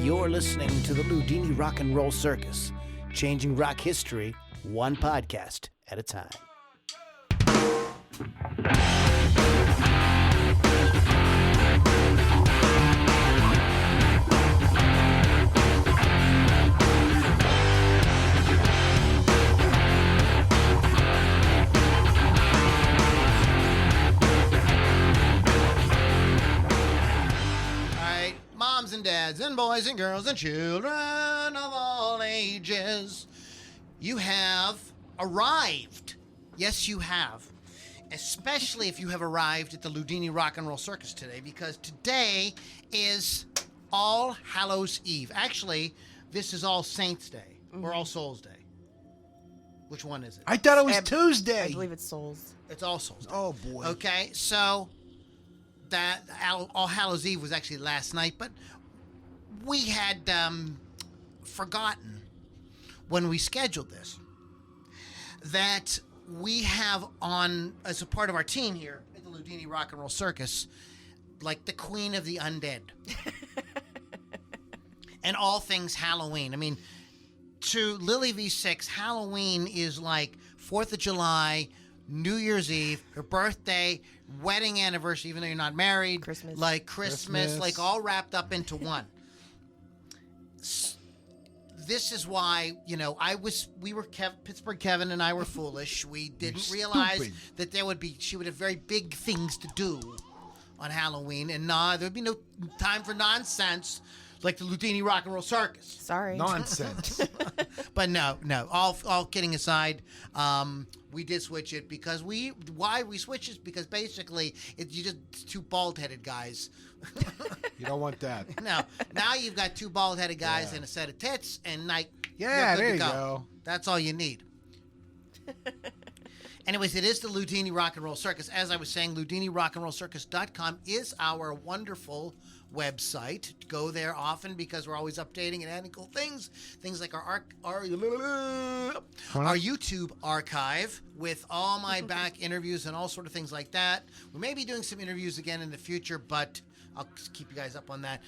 You're listening to the Loudini Rock and Roll Circus, changing rock history one podcast at a time. Moms and dads and boys and girls and children of all ages, you have arrived. Yes, you have. Especially if you have arrived at the Loudini Rock and Roll Circus today, because today is All Hallows Eve. Actually, this is All Saints Day or All Souls Day. Which one is it? I thought it was Tuesday. I believe it's Souls. It's All Souls Day. Oh, boy. Okay, so that All Hallows Eve was actually last night, but we had forgotten when we scheduled this that we have on, as a part of our team here at the Loudini Rock and Roll Circus, like the queen of the undead. And all things Halloween. I mean, to Lily V6, Halloween is like 4th of July, New Year's Eve, her birthday, wedding anniversary, even though you're not married. Christmas. Like Christmas, like all wrapped up into one. This is why, Pittsburgh Kevin and I were foolish. We didn't realize that she would have very big things to do on Halloween, and there would be no time for nonsense like the Loudini Rock and Roll Circus. Sorry. Nonsense. But no. All kidding aside, we did switch it because why we switched it because basically you just two bald-headed guys. You don't want that. No. Now you've got two bald-headed guys and a set of tits, and yeah, you're good there to you go. That's all you need. Anyways, it is the Loudini Rock and Roll Circus. As I was saying, LoudiniRockandRollCircus.com is our wonderful website. Go there often because we're always updating and adding cool things. Things like our YouTube archive with all my back interviews and all sort of things like that. We may be doing some interviews again in the future, but I'll keep you guys up on that.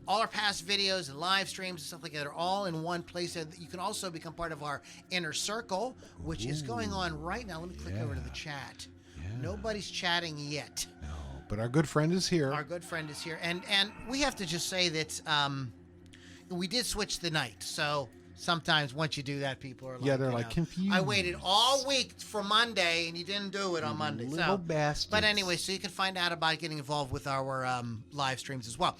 All our past videos and live streams and stuff like that are all in one place. You can also become part of our inner circle, which is going on right now. Let me click over to the chat. Yeah. Nobody's chatting yet. No, but our good friend is here. Our good friend is here. And we have to just say that we did switch the night. So sometimes once you do that, people are like, they're like confused. I waited all week for Monday, and you didn't do it on Monday. Little bastards. But anyway, so you can find out about getting involved with our live streams as well.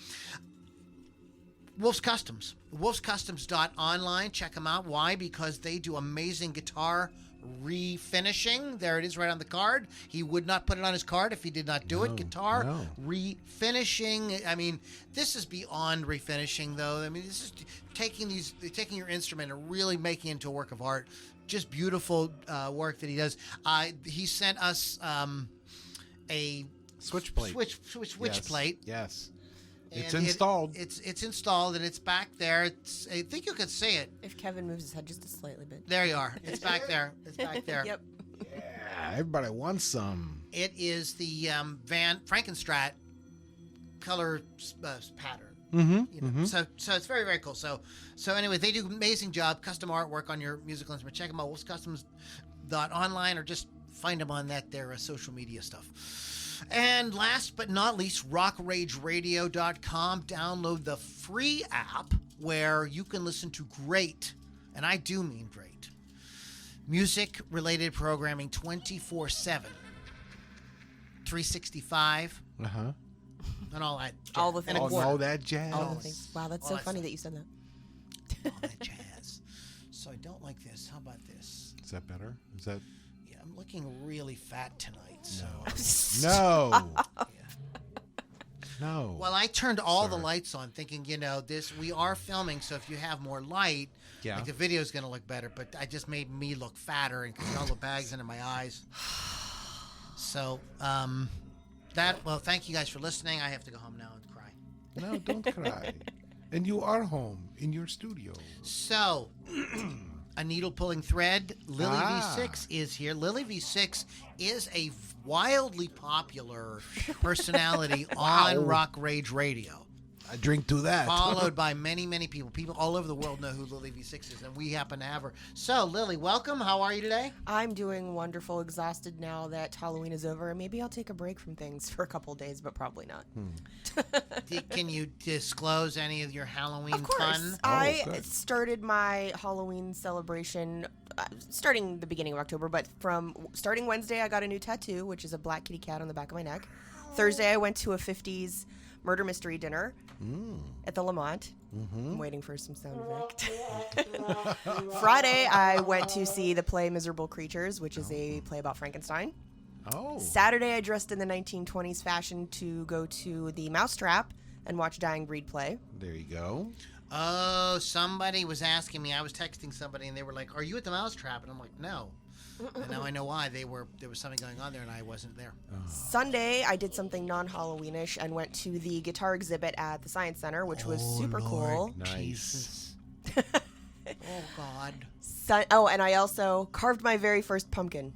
Wolf's Customs. Wolf'sCustoms.online. Check them out. Why? Because they do amazing guitar refinishing. There it is right on the card. He would not put it on his card if he did not do it. Guitar refinishing. I mean, this is beyond refinishing, though. I mean, this is taking your instrument and really making it into a work of art. Just beautiful work that he does. He sent us a switch plate. Switch plate. Yes. And it's installed. It's installed, and it's back there. I think you could see it. If Kevin moves his head just a slightly bit. There you are. It's back there. It's back there. Yep. Yeah, everybody wants some. It is the Van Frankenstrat color pattern. Mm-hmm. So it's very, very cool. So anyway, they do an amazing job, custom artwork on your musical instrument. Check them out, wolfscustoms.online, or just find them on their social media stuff. And last but not least, rockrageradio.com. Download the free app where you can listen to great, and I do mean great, music-related programming 24/7, 365, and all that jazz. All the things. All that jazz. All the things. Wow, that's All so that funny stuff. that you said that. All that jazz. So I don't like this. How about this? Is that better? Is that... Yeah, I'm looking really fat tonight. So. No. No. Well, I turned all the lights on, thinking, we are filming, so if you have more light, like the video's going to look better. But I just made me look fatter and all the bags under my eyes. So thank you guys for listening. I have to go home now and cry. No, don't cry. And you are home in your studio. So, a needle pulling thread. Lily V6 is here. Lily V6 is a wildly popular personality on Rock Rage Radio. I drink to that. Followed by many, many people. People all over the world know who Lily V6 is, and we happen to have her. So, Lily, welcome. How are you today? I'm doing wonderful, exhausted now that Halloween is over. Maybe I'll take a break from things for a couple days, but probably not. Can you disclose any of your Halloween Of course. fun? I good. started my Halloween celebration starting the beginning of October, but from starting Wednesday, I got a new tattoo, which is a black kitty cat on the back of my neck. Thursday, I went to a 50s murder mystery dinner at the Lamont. I'm waiting for some sound effect. Friday, I went to see the play Miserable Creatures, which is a play about Frankenstein. Oh. Saturday, I dressed in the 1920s fashion to go to the Mousetrap and watch Dying Breed play. There you go. Oh, somebody was asking me. I was texting somebody, and they were like, "Are you at the Mousetrap?" And I'm like, "No." And now I know why. There was something going on there, and I wasn't there. Sunday, I did something non-Halloweenish and went to the guitar exhibit at the Science Center, which was super cool. Nice. Jesus. Oh, God. And I also carved my very first pumpkin.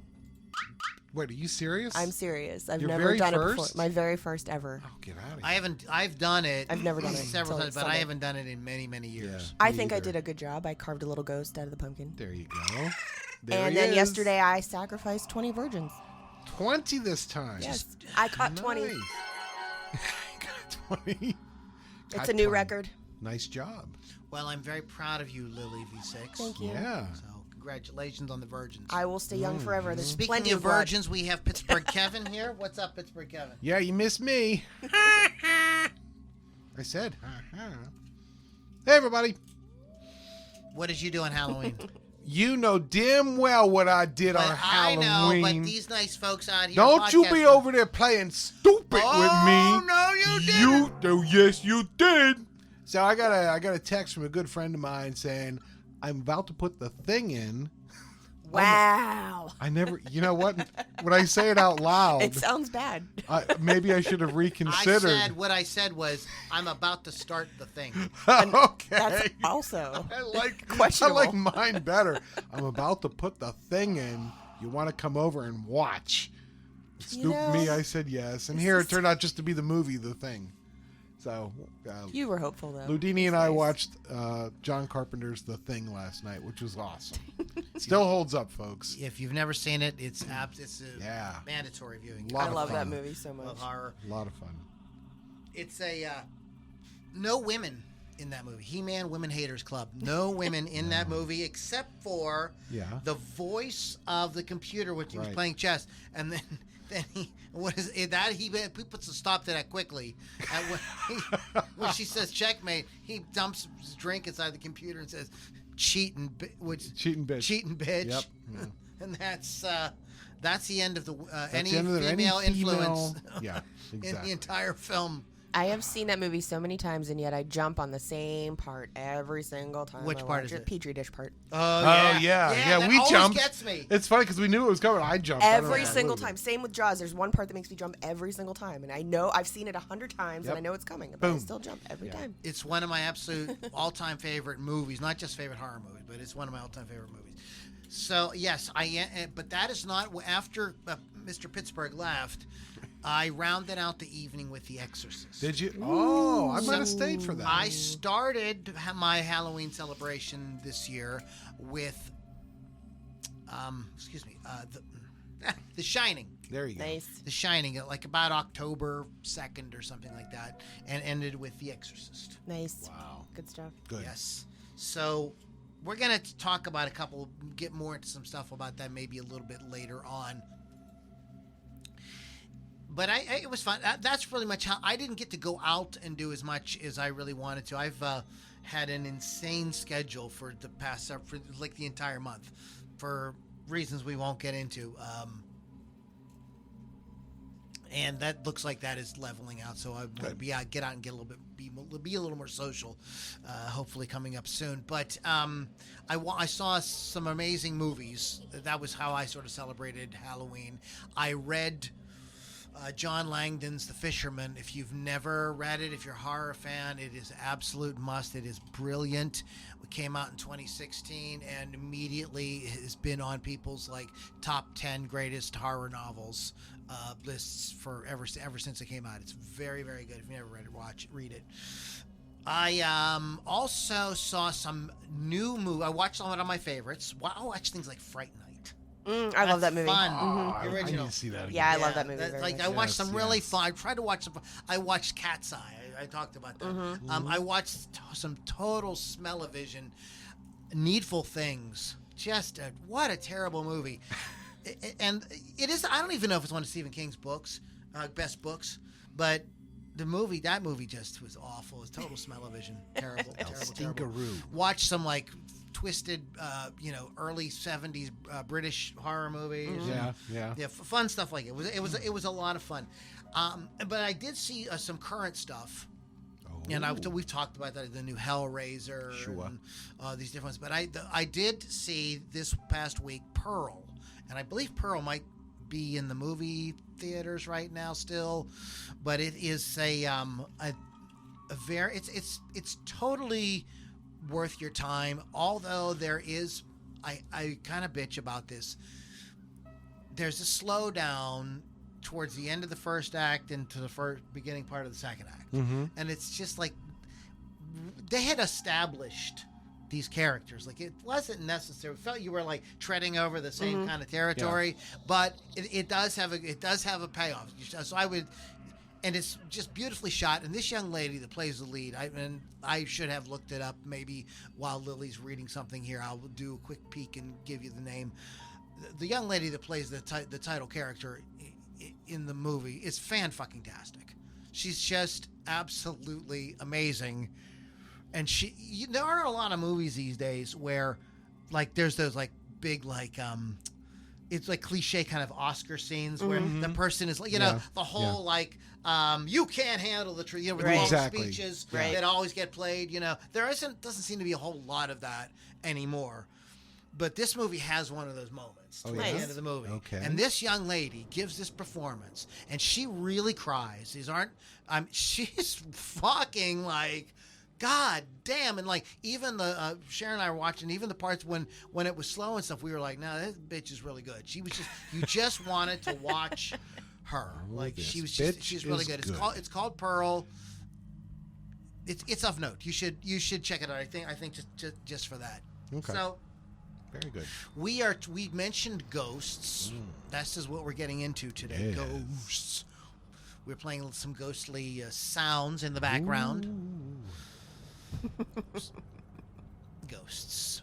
Wait, are you serious? I'm serious. I've Your never very done it first? before. My very first ever. Oh, get out of here. I've done it. I've never done it several until times, but I Sunday. haven't done it in many, many years. Yeah. I Me think I either. did a good job. I carved a little ghost out of the pumpkin. There you go. There And he then is. yesterday, I sacrificed 20 virgins. 20 this time. Yes, I caught 20. Nice. Got 20. It's Got a new 20. record. Nice job. Well, I'm very proud of you, Lily V6. Thank you. Yeah. So, congratulations on the virgins. I will stay young forever. There's Speaking plenty of of blood. virgins, we have Pittsburgh Kevin here. What's up, Pittsburgh Kevin? Yeah, you missed me. I said. Hey, everybody. What did you do on Halloween? You know damn well what I did on But I Halloween. know, but these nice folks out here. Don't you be podcasting- over there playing stupid with me. Oh, no, you didn't. Oh, yes, you did. So I got a text from a good friend of mine saying, I'm about to put the thing in. Wow. I never, you know what? When I say it out loud, It sounds bad. maybe I should have reconsidered. What I said was, I'm about to start the thing. Okay. That's also I like questionable. mine better. I'm about to put the thing in. You want to come over and watch? Snoop me, I said yes. And here it turned out just to be the movie, The Thing. So, You were hopeful, though. Loudini and I watched John Carpenter's The Thing last night, which was awesome. Still holds up, folks. If you've never seen it, it's a Yeah. mandatory viewing. Lot I of love fun. that movie so much. Of horror. A lot of fun. It's a no women in that movie. He-Man Women Haters Club. No women in that movie except for Yeah. the voice of the computer, which he was Right. playing chess, and then he puts a stop to that quickly. And when she says checkmate, he dumps his drink inside the computer and says cheating bitch. Cheating bitch. Yep. Yeah. And that's the end of the any the end of female any female- influence Yeah, in exactly. the entire film. I have seen that movie so many times, and yet I jump on the same part every single time. Which I part watch is it? Petri dish part. Oh yeah. that We always jumped. Gets me. It's funny because we knew it was coming. I jumped. I don't know Every if I single would've. time. Same with Jaws. There's one part that makes me jump every single time, and I know I've seen it 100 times, Yep. and I know it's coming, but I Boom. still jump every Yeah. time. It's one of my absolute all-time favorite movies, not just favorite horror movies, but it's one of my all-time favorite movies. So yes, but that is not after Mr. Pittsburgh left. I rounded out the evening with The Exorcist. Did you? Oh, I might have stayed for that. I started my Halloween celebration this year with, The Shining. There you go. Nice. The Shining, like about October 2nd or something like that, and ended with The Exorcist. Nice. Wow. Good stuff. Good. Yes. So we're going to talk about get more into some stuff about that maybe a little bit later on. But it was fun. That's really much how I didn't get to go out and do as much as I really wanted to. I've had an insane schedule for the past, for like the entire month, for reasons we won't get into. And that looks like that is leveling out. So I want to get out and get a little bit, be a little more social, hopefully coming up soon. But I saw some amazing movies. That was how I sort of celebrated Halloween. I read John Langdon's The Fisherman. If you've never read it, if you're a horror fan, it is absolute must. It is brilliant. It came out in 2016 and immediately has been on people's like top 10 greatest horror novels lists for ever since it came out. It's very, very good. If you never read it, read it. I also saw some new movie. I watched one of my favorites. I watch things like Fright Night. I love that movie. Fun. Oh, The I original. need to see that again. Yeah, I love that movie. Like very much. I watched some really yes. fun. I tried to watch some. I watched Cat's Eye. I talked about that. I watched some total smell-o-vision, Needful Things. Just what a terrible movie. And it is. I don't even know if it's one of Stephen King's books, best books, but that movie just was awful. It was total smell-o-vision. Terrible, terrible. Watch some like twisted, early '70s British horror movies. Yeah. Fun stuff like it. It was a lot of fun. But I did see some current stuff. And we've talked about that, the new Hellraiser, and these different ones. But I did see this past week Pearl, and I believe Pearl might be in the movie theaters right now still, but it is a very it's totally worth your time. Although there is, I kind of bitch about this. There's a slowdown towards the end of the first act into the beginning part of the second act. And it's just like they had established these characters. Like it wasn't necessary. It felt you were like treading over the same kind of territory, but it does have a payoff. So I would, and it's just beautifully shot. And this young lady that plays the lead, I should have looked it up. Maybe while Lily's reading something here, I'll do a quick peek and give you the name. The young lady that plays the title character in the movie is fan-fucking-tastic. She's just absolutely amazing. And there are a lot of movies these days where, like, there's those, like, big, like, it's like cliche kind of Oscar scenes where the person is, like, the whole, like, you can't handle the truth, with long speeches that always get played, There doesn't seem to be a whole lot of that anymore. But this movie has one of those moments towards the end of the movie. Okay. And this young lady gives this performance, and she really cries. She's fucking like, God damn. And like, even the, Sharon and I were watching, even the parts when it was slow and stuff, we were like, no, this bitch is really good. She was just, you just wanted to watch her. Like, she's really good. It's called Pearl. It's of note. You should check it out. I think just for that. Okay. So, very good. We mentioned ghosts. This is what we're getting into today. Yes. Ghosts. We're playing some ghostly sounds in the background. Ghosts.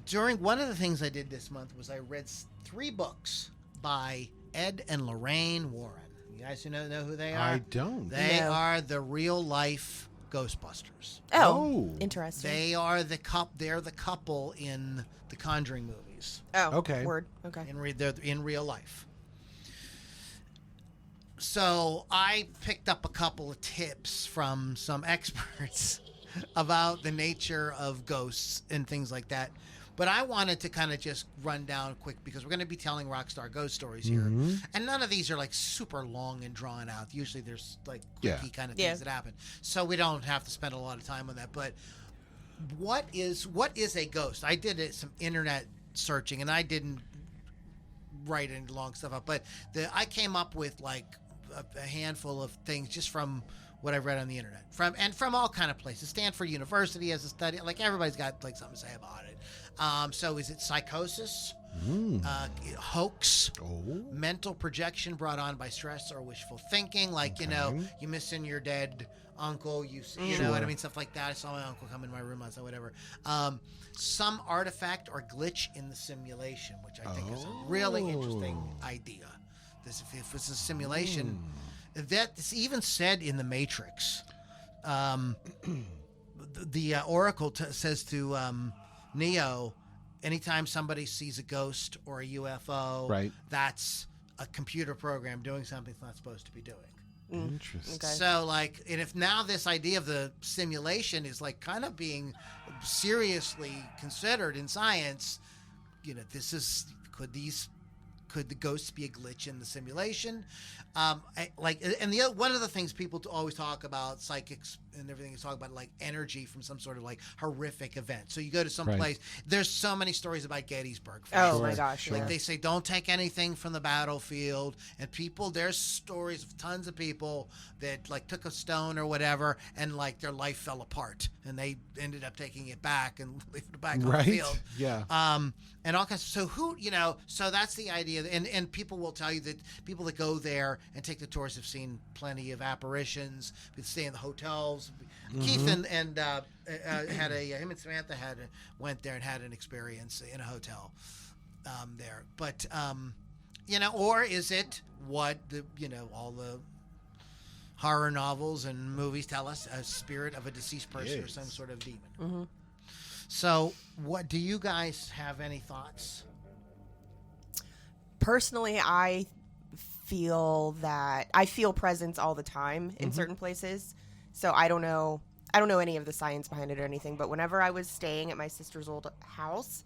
During one of the things I did this month was I read 3 books by Ed and Lorraine Warren. You guys know who they are? I don't. They are the real life Ghostbusters. Oh, interesting. They are they're the couple in the Conjuring movies. Oh, okay. Word. Okay. They're in real life. So I picked up a couple of tips from some experts about the nature of ghosts and things like that. But I wanted to kind of just run down quick because we're going to be telling Rockstar ghost stories here. And none of these are like super long and drawn out. Usually there's like quickie kind of things that happen. So we don't have to spend a lot of time on that. But what is a ghost? I did some internet searching and I didn't write any long stuff up. But I came up with like a handful of things just from what I've read on the internet. From all kind of places. Stanford University has a study. Like everybody's got like something to say about it. So is it psychosis, hoax, mental projection brought on by stress or wishful thinking? Like, you missing your dead uncle, you know what I mean? Stuff like that. I saw my uncle come in my room, I saw whatever. Some artifact or glitch in the simulation, which I think is a really interesting idea. If it's a simulation, that's even said in The Matrix. The Oracle says to Neo, anytime somebody sees a ghost or a UFO, that's a computer program doing something it's not supposed to be doing. Interesting. Okay. So, like, and if now this idea of the simulation is like kind of being seriously considered in science, could these could the ghosts be a glitch in the simulation? One of the things people always talk about, psychics and everything, is talk about like energy from some sort of like horrific event. So you go to some place. There's so many stories about Gettysburg. My gosh! Like they say, don't take anything from the battlefield. And there's stories of tons of people that like took a stone or whatever, and like their life fell apart, and they ended up taking it back and leaving it back on the field. Yeah. And all kinds. So that's the idea. And people will tell you that people that go there and take the tours have seen plenty of apparitions. They stay in the hotels. Keith and him and Samantha went there and had an experience in a hotel there. But or is it what all the horror novels and movies tell us, a spirit of a deceased person or some sort of demon? Mm-hmm. So, what do you guys have any thoughts? Personally, I feel presence all the time in certain places. So I don't know any of the science behind it or anything, but whenever I was staying at my sister's old house,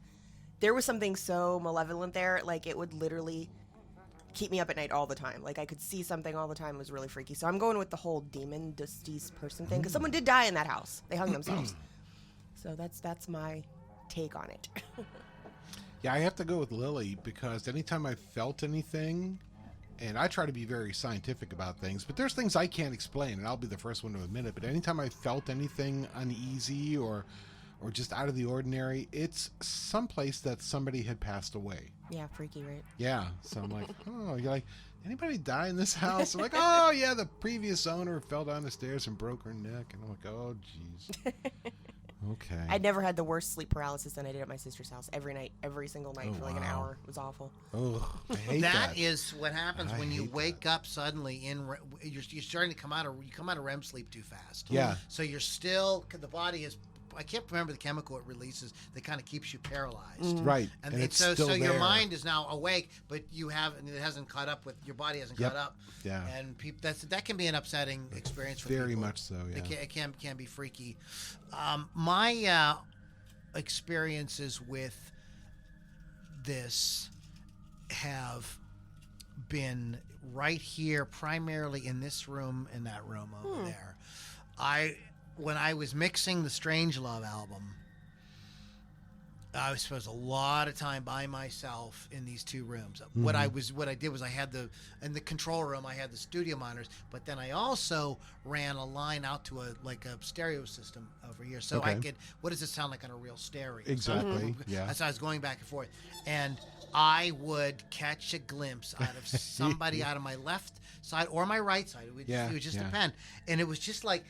there was something so malevolent there, like it would literally keep me up at night all the time. Like I could see something all the time. It was really freaky. So I'm going with the whole demon deceased person thing, because someone did die in that house. They hung themselves. So that's my take on it. Yeah, I have to go with Lily, because anytime I felt anything, and I try to be very scientific about things, but there's things I can't explain, and I'll be the first one to admit it, but anytime I felt anything uneasy or just out of the ordinary, it's someplace that somebody had passed away. Yeah, freaky, right? Yeah, so I'm like, oh, you're like, anybody die in this house? I'm like, oh, yeah, the previous owner fell down the stairs and broke her neck. And I'm like, oh, jeez. Okay. I never had the worst sleep paralysis than I did at my sister's house. Every night, every single night for like an hour. It was awful. Oh, I hate that. That is what happens when you wake up suddenly you're starting to come out of REM sleep too fast. Yeah. So you're still, the body is, I can't remember the chemical it releases that kind of keeps you paralyzed. Right. And it's so still your there. mind is now awake, but it hasn't caught up with, your body hasn't caught up. Yeah. And that can be an upsetting experience for Very people. much so, yeah. It can be freaky. My experiences with this have been right here, primarily in this room and that room over there. When I was mixing the Strangelove album, I was supposed a lot of time by myself in these two rooms. What I did was I had in the control room, I had the studio monitors, but then I also ran a line out to a stereo system over here. So I could, what does it sound like on a real stereo? Exactly. Yeah. That's how I was going back and forth. And I would catch a glimpse out of somebody out of my left side or my right side. It would just depend. And it was just like,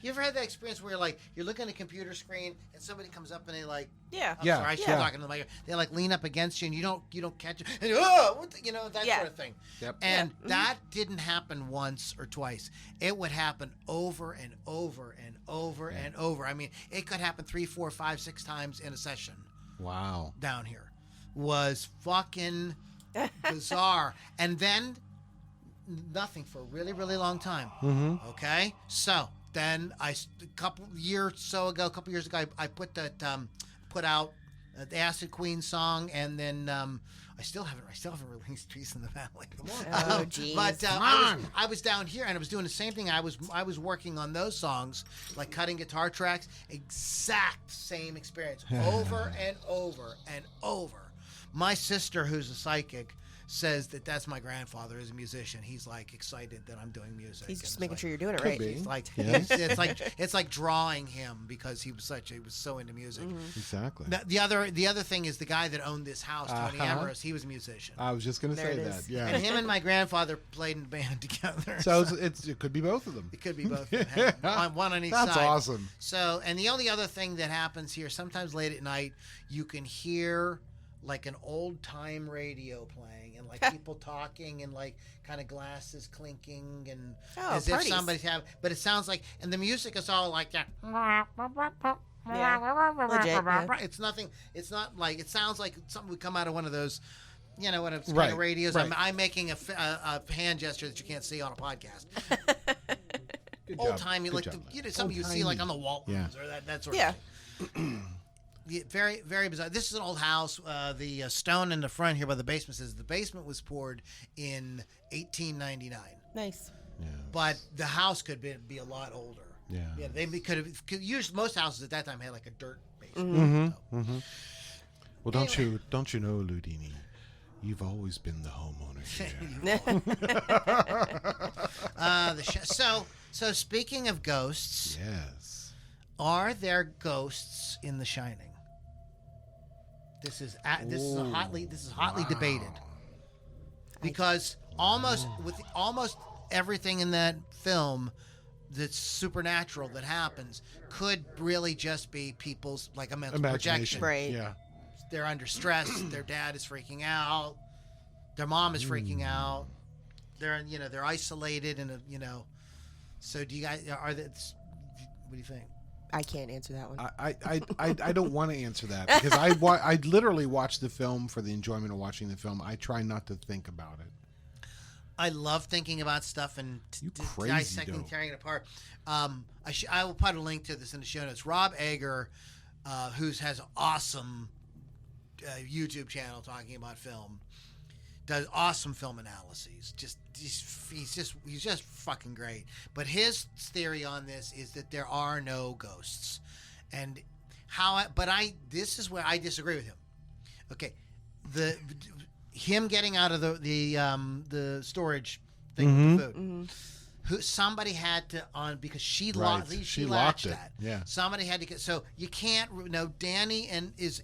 you ever had that experience where you're looking at a computer screen and somebody comes up and they sorry, I should be talking to the mic. They lean up against you and you don't catch it. And that sort of thing. Yep. And that didn't happen once or twice. It would happen over and over and over and over. I mean, it could happen 3, 4, 5, 6 times in a session. Wow. Down here was fucking bizarre. And then nothing for a really, really long time. Okay, so then a couple years ago, I put out the Acid Queen song, and then I still haven't released Peace in the Valley. Oh, geez. But I was down here and I was doing the same thing. I was working on those songs, like cutting guitar tracks. Exact same experience, over and over and over. My sister, who's a psychic, says that's my grandfather as a musician. He's excited that I'm doing music. He's just making sure you're doing it right. He's it's like drawing him because he was so into music. Exactly. The other thing is the guy that owned this house, Tony Amorous. He was a musician. I was just going to say There it that. is. Yeah. And him and my grandfather played in a band together. So it could be both of them. It could be both. One on each side. That's awesome. So, and the only other thing that happens here, sometimes late at night, you can hear an old time radio playing and people talking and kind of glasses clinking and as parties. if somebody's but it sounds and the music is all like that. Yeah. Legit, yeah. It's nothing. It's not it sounds like something would come out of one of those, one of those Right, kind of radios. right. I'm making a hand gesture that you can't see on a podcast. Good Old job. timey, Good job. something you see on the Waltons Yeah. or that sort Yeah. of thing. Yeah, very, very bizarre. This is an old house. The stone in the front here by the basement says the basement was poured in 1899. Nice. Yeah. But the house could be a lot older. Yeah. They could have used, most houses at that time had like a dirt basement. So. Well, don't you know, Loudini? You've always been the homeowner here. So speaking of ghosts, Yes. are there ghosts in The Shining? This is hotly debated because almost everything in that film that's supernatural that happens could really just be people's like a mental projection. Right. Yeah. They're under stress. Their dad is freaking out. Their mom is freaking out. They're isolated and So do you guys what do you think? I can't answer that one. I don't want to answer that because I literally watch the film for the enjoyment of watching the film. I try not to think about it. I love thinking about stuff and crazy, dissecting, though. tearing it apart. I will put a link to this in the show notes. Rob Egger, who has an awesome YouTube channel talking about film, does awesome film analyses. He's just fucking great. But his theory on this is that there are no ghosts, and this is where I disagree with him. Okay, him getting out of the storage thing with the food. Somebody had to because she locked it. that. Yeah. Somebody had to get, so you can't. Danny and is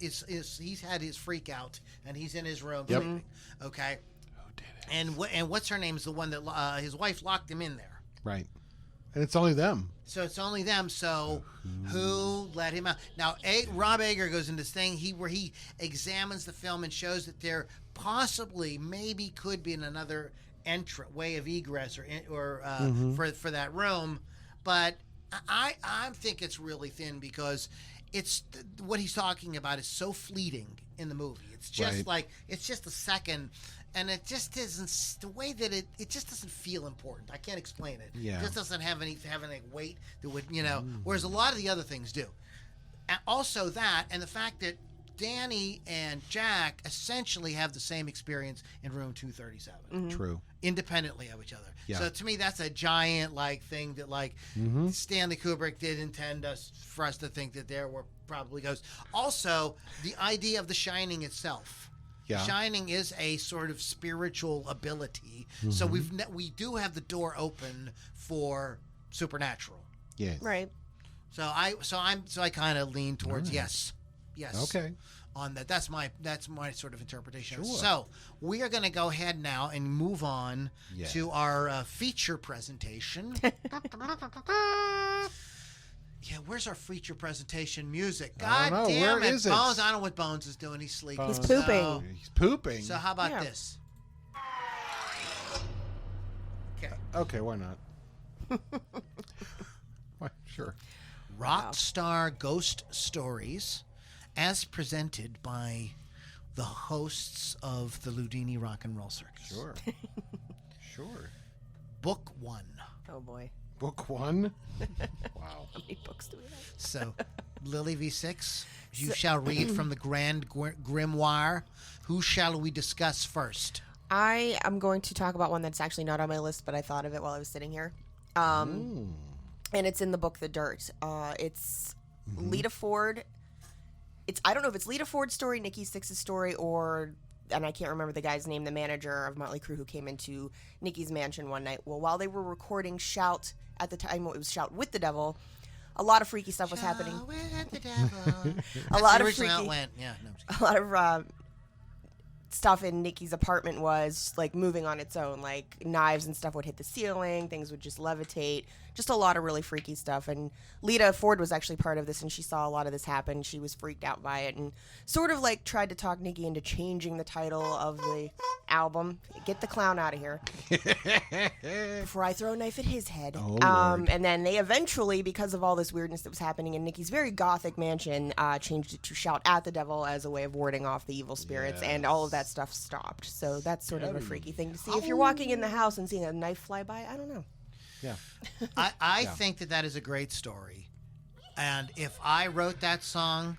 he's had his freak out and he's in his room sleeping. Okay. Who did it? And what's her name is the one that his wife locked him in there. Right. And it's only them. So it's only them. So who let him out? Now, Rob Egger goes into this thing where he examines the film and shows that there maybe could be another way of egress or for that room, but I think it's really thin because it's what he's talking about is so fleeting in the movie. It's just it's just a second, and it just isn't the way that it just doesn't feel important. I can't explain it. Yeah. It just doesn't have any weight that would whereas a lot of the other things do. And also that, and the fact that Danny and Jack essentially have the same experience in room 237. True. Independently of each other. Yeah. So to me, that's a giant thing that Stanley Kubrick did intend for us to think that there were probably ghosts. Also, the idea of The Shining itself. Yeah. Shining is a sort of spiritual ability. So we do have the door open for supernatural. Yeah. Right. So I kind of lean towards yes. Okay. On that, that's my sort of interpretation. Sure. So we are going to go ahead now and move on Yes. to our feature presentation. Yeah, where's our feature presentation music? I God don't know. damn Where it, is it? Bones! I don't know what Bones is doing. He's sleeping. He's pooping. He's pooping. So how about Yeah. this? Okay, Okay, why not? Why, sure. Rockstar Ghost Stories, as presented by the hosts of the Loudini Rock and Roll Circus. Sure. Sure. Book 1. Oh boy. Book 1? Wow. How many books do we have? So, Lily V6, you shall read from the Grand Grimoire. Who shall we discuss first? I am going to talk about one that's actually not on my list, but I thought of it while I was sitting here. And it's in the book The Dirt. It's Lita Ford. I don't know if it's Lita Ford's story, Nikki Sixx's story, and I can't remember the guy's name, the manager of Motley Crue who came into Nikki's mansion one night. Well, while they were recording Shout, at the time it was Shout with the Devil, a lot of freaky stuff was happening. With the devil. A lot of originally how it freaky, went. Yeah, no, I'm just a lot of stuff in Nikki's apartment was like moving on its own. Like knives and stuff would hit the ceiling, things would just levitate. Just a lot of really freaky stuff. And Lita Ford was actually part of this, and she saw a lot of this happen. She was freaked out by it and sort of like tried to talk Nikki into changing the title of the album. Get the clown out of here before I throw a knife at his head. Oh, Lord. And then they eventually, because of all this weirdness that was happening in Nikki's very gothic mansion, changed it to Shout at the Devil as a way of warding off the evil spirits, and all of that stuff stopped. So that's sort of a freaky thing to see. If you're walking in the house and seeing a knife fly by, I don't know. Yeah. I think that is a great story. And if I wrote that song,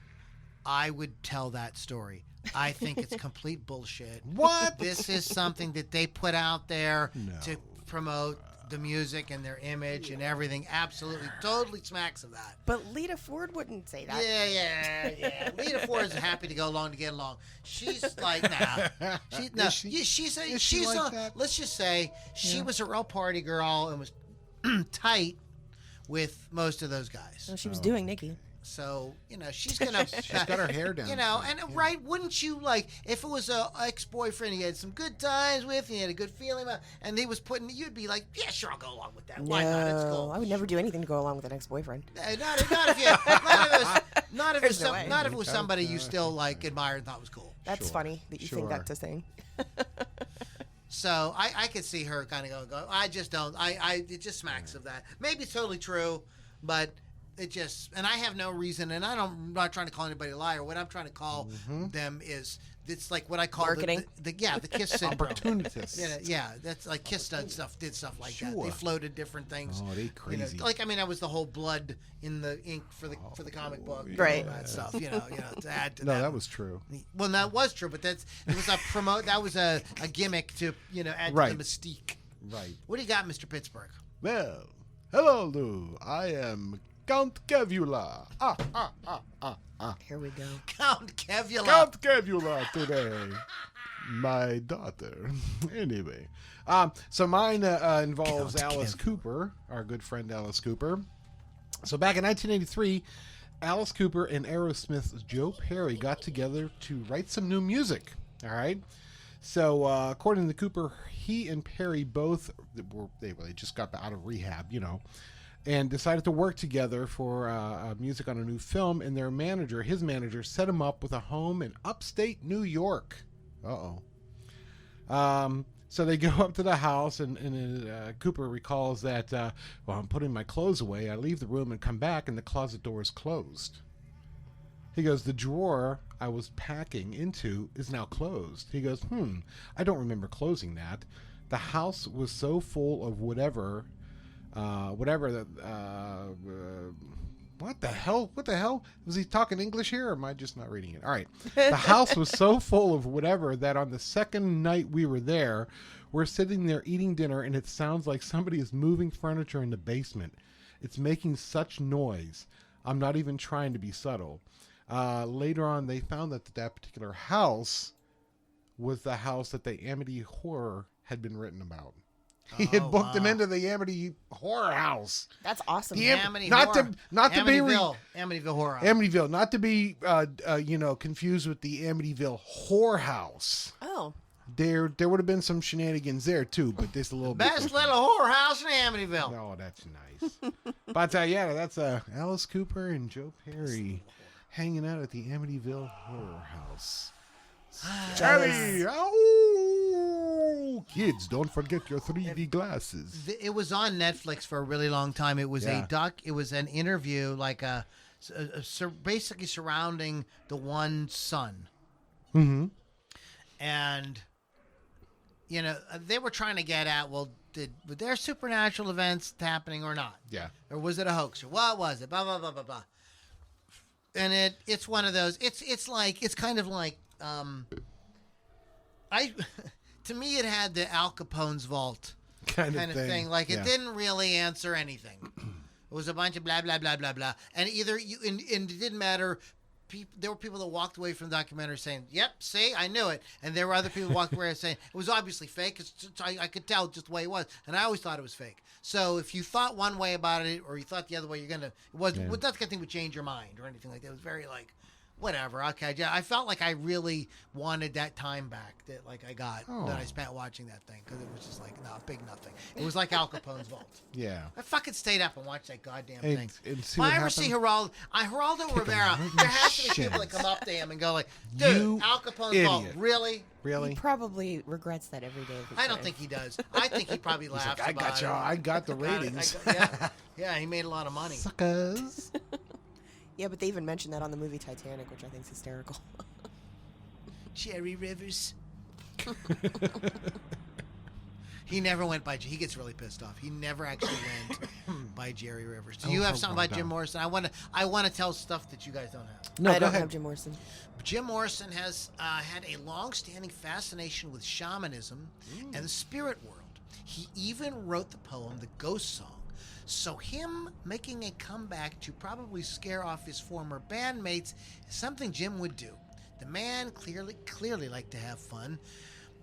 I would tell that story. I think it's complete bullshit. What? This is something that they put out there No. to promote the music and their image and everything. Absolutely, totally smacks of that. But Lita Ford wouldn't say that. Yeah. Lita Ford is happy to go along to get along. She's like, nah. She's like that? let's just say she was a real party girl and was tight with most of those guys. So she was doing Nikki. So, she's going to... She's got her hair down. Right, wouldn't you, if it was a ex-boyfriend he had some good times with, and he had a good feeling about, and he was you'd be like, yeah, sure, I'll go along with that. Why not? It's cool. I would never do anything to go along with an ex-boyfriend. Not if it was somebody you still, admired and thought was cool. That's funny that you think that to sing. So, I could see her kind of go, I just don't, it just smacks of that. Maybe it's totally true, but... It just, and I have no reason, and I'm not trying to call anybody a liar. What I'm trying to call them is, it's like what I call marketing. The Kiss syndrome. Opportunities. Yeah, that's like Kiss did stuff like that. They floated different things. Oh, they crazy. That was the whole blood in the ink for the comic book, right? All that stuff. To add to that was true. Well, that was true, but it was a That was a gimmick to add to the mystique. Right. What do you got, Mr. Pittsburgh? Well, hello, Lou. I am Count Kevula. Here we go. Count Kevula. Count Kevula today. My daughter. Anyway. So mine involves Count Alice Cooper, our good friend Alice Cooper. So back in 1983, Alice Cooper and Aerosmith's Joe Perry got together to write some new music. All right. So according to Cooper, he and Perry both they just got out of rehab, and decided to work together for music on a new film. And his manager, set him up with a home in upstate New York. So they go up to the house, and Cooper recalls that, while I'm putting my clothes away, I leave the room and come back, and the closet door is closed. He goes, the drawer I was packing into is now closed. He goes, I don't remember closing that. The house was so full of whatever what the hell? Was he talking English here, or am I just not reading it? All right. The house was so full of whatever that on the second night we were there, we're sitting there eating dinner, and it sounds like somebody is moving furniture in the basement. It's making such noise. I'm not even trying to be subtle. Later on, they found that particular house was the house that the Amity Horror had been written about. He had booked him into the Amity Horror House. That's awesome. Amityville Horror House. Amityville, not to be confused with the Amityville Whore House. Oh. There would have been some shenanigans there too, but this a little bit. Best little whorehouse in Amityville. Oh, that's nice. But that's Alice Cooper and Joe Perry hanging out at the Amityville Horror House. Charlie, kids, don't forget your 3D glasses. It was on Netflix for a really long time. It was It was an interview, basically surrounding the one son. Mm-hmm. And they were trying to get at, were there supernatural events happening or not? Yeah. Or was it a hoax? Or what was it? Blah blah blah blah blah. And it's one of those. It's kind of like. To me, it had the Al Capone's vault kind of thing. It didn't really answer anything. It was a bunch of blah blah blah blah blah, and and it didn't matter. There were people that walked away from the documentary saying, "Yep, see, I knew it," and there were other people who walked away saying it was obviously fake. I could tell just the way it was, and I always thought it was fake. So if you thought one way about it, or you thought the other way, that's the kind of thing would change your mind or anything like that. It was very whatever. Okay, yeah, I felt like I really wanted that time back that I got that I spent watching that thing, because it was just big nothing. It was like Al Capone's vault. Yeah. I fucking stayed up and watched that goddamn thing. And if I ever see Geraldo Rivera, there has to be people that come up to him and go dude, Al Capone's vault, really? Really? He probably regrets that every day. I don't think he does. I think he probably laughs I got y'all. I got the ratings. Yeah, he made a lot of money. Suckers. Yeah, but they even mentioned that on the movie Titanic, which I think is hysterical. Cherry Rivers. He never went by. He gets really pissed off. He never actually went by Jerry Rivers. Do you have something about Jim Morrison? I want to tell stuff that you guys don't have. No, I go don't ahead. have Jim Morrison. Jim Morrison has had a long-standing fascination with shamanism and the spirit world. He even wrote the poem "The Ghost Song." So him making a comeback to probably scare off his former bandmates is something Jim would do. The man clearly liked to have fun.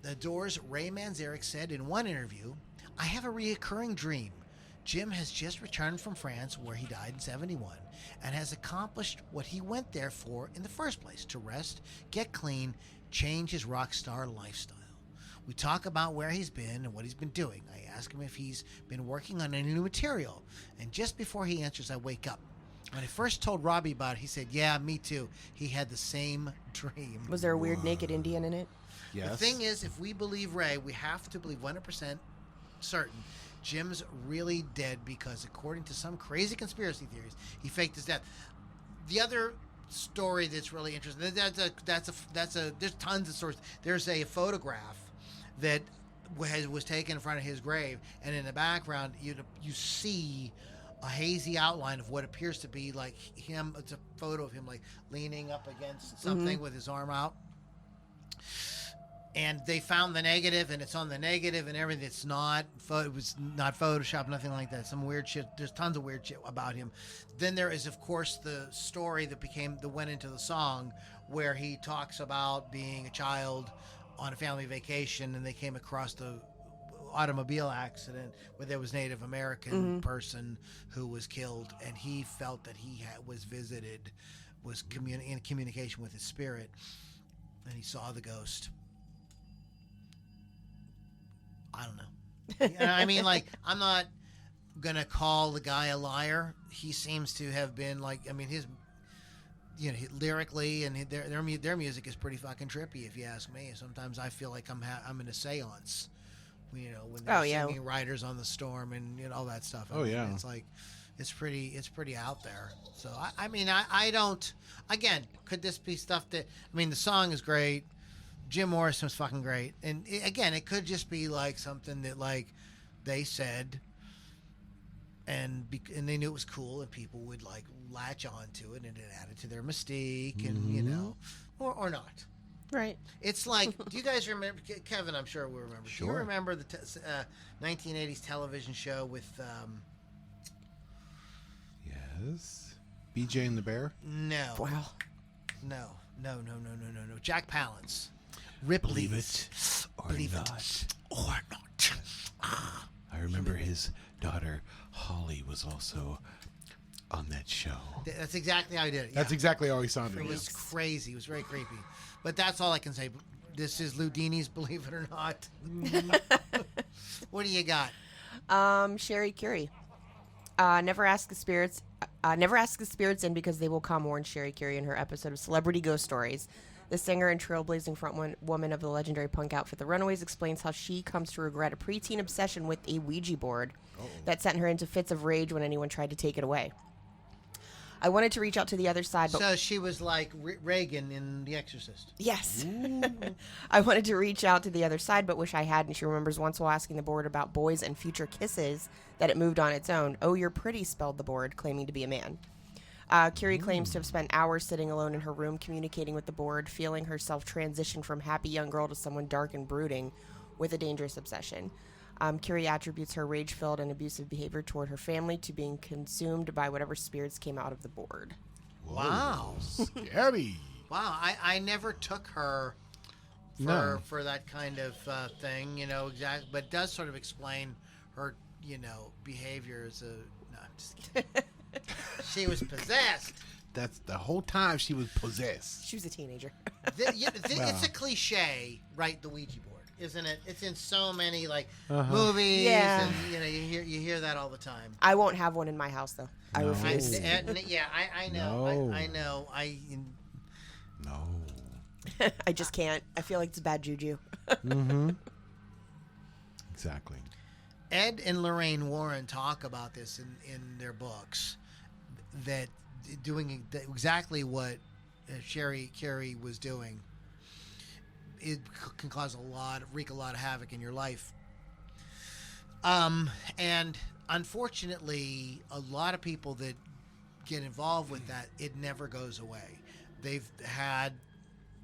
The Doors' Ray Manzarek said in one interview, "I have a reoccurring dream. Jim has just returned from France, where he died in 71, and has accomplished what he went there for in the first place, to rest, get clean, change his rock star lifestyle. We talk about where he's been and what he's been doing. I ask him if he's been working on any new material, and just before he answers, I wake up. When I first told Robbie about it, he said, yeah, me too. He had the same dream." Was there a weird naked Indian in it? Yes. The thing is, if we believe Ray, we have to believe 100% certain Jim's really dead, because according to some crazy conspiracy theories, he faked his death. The other story that's really interesting, there's tons of stories. There's a photograph that was taken in front of his grave, and in the background you see a hazy outline of what appears to be like him. It's a photo of him like leaning up against something with his arm out. And they found the negative, and it's on the negative and everything. It's not, it was not Photoshop, nothing like that. Some weird shit. There's tons of weird shit about him. Then there is, of course, the story that went into the song, where he talks about being a child on a family vacation, and they came across the automobile accident where there was Native American person who was killed, and he felt that he was visited, was in communication with his spirit, and he saw the ghost. I don't know. I mean, like, I'm not gonna call the guy a liar. He seems to have been like, I mean, his, lyrically, and their music is pretty fucking trippy, if you ask me. Sometimes I feel like I'm in a seance, when they're singing "Riders on the Storm" and all that stuff. I mean, it's like, it's pretty out there. So I don't. Again, could this be stuff that? I mean, the song is great. Jim Morrison was fucking great, and it could just be like something that like they said, and they knew it was cool, and people would like latch on to it, and it added to their mystique, and or not. Right. It's like, do you guys remember, Kevin? I'm sure we remember. Sure. Do you remember the 1980s television show with? Yes. BJ and the Bear. No. Wow. No. Jack Palance. Ripley's. Believe it or Believe not. it or not. I remember his daughter Holly was also on that show. That's exactly how he did it. That's yeah. exactly how he sounded. It was crazy. It was very creepy. But that's all I can say. This is Loudini's Believe It or Not. What do you got? Sherry Curie. Never ask the spirits in, because they will come, warned Sherry Curie in her episode of Celebrity Ghost Stories. The singer and trailblazing frontwoman of the legendary punk outfit The Runaways explains how she comes to regret a preteen obsession with a Ouija board that sent her into fits of rage when anyone tried to take it away. I wanted to reach out to the other side, but... So she was like Reagan in The Exorcist. Yes. I wanted to reach out to the other side, but wish I hadn't. She remembers once while asking the board about boys and future kisses that it moved on its own. "Oh, you're pretty," spelled the board, claiming to be a man. Curie claims to have spent hours sitting alone in her room communicating with the board, feeling herself transition from happy young girl to someone dark and brooding with a dangerous obsession. Curie attributes her rage-filled and abusive behavior toward her family to being consumed by whatever spirits came out of the board. Wow. Scary. Wow. I never took her for that kind of thing, exactly. But it does sort of explain her, behavior as a... No, I'm just kidding. She was possessed. That's the whole time she was possessed. She was a teenager. It's a cliche, right? The Ouija board, isn't it? It's in so many movies, Yeah. and you hear that all the time. I won't have one in my house, though. I No. refuse. I know. No. I know. No. I just can't. I feel like it's bad juju. Mm-hmm. Exactly. Ed and Lorraine Warren talk about this in their books, that doing exactly what Sherry Curie was doing, it can cause wreak a lot of havoc in your life. And unfortunately, a lot of people that get involved with that, it never goes away. They've had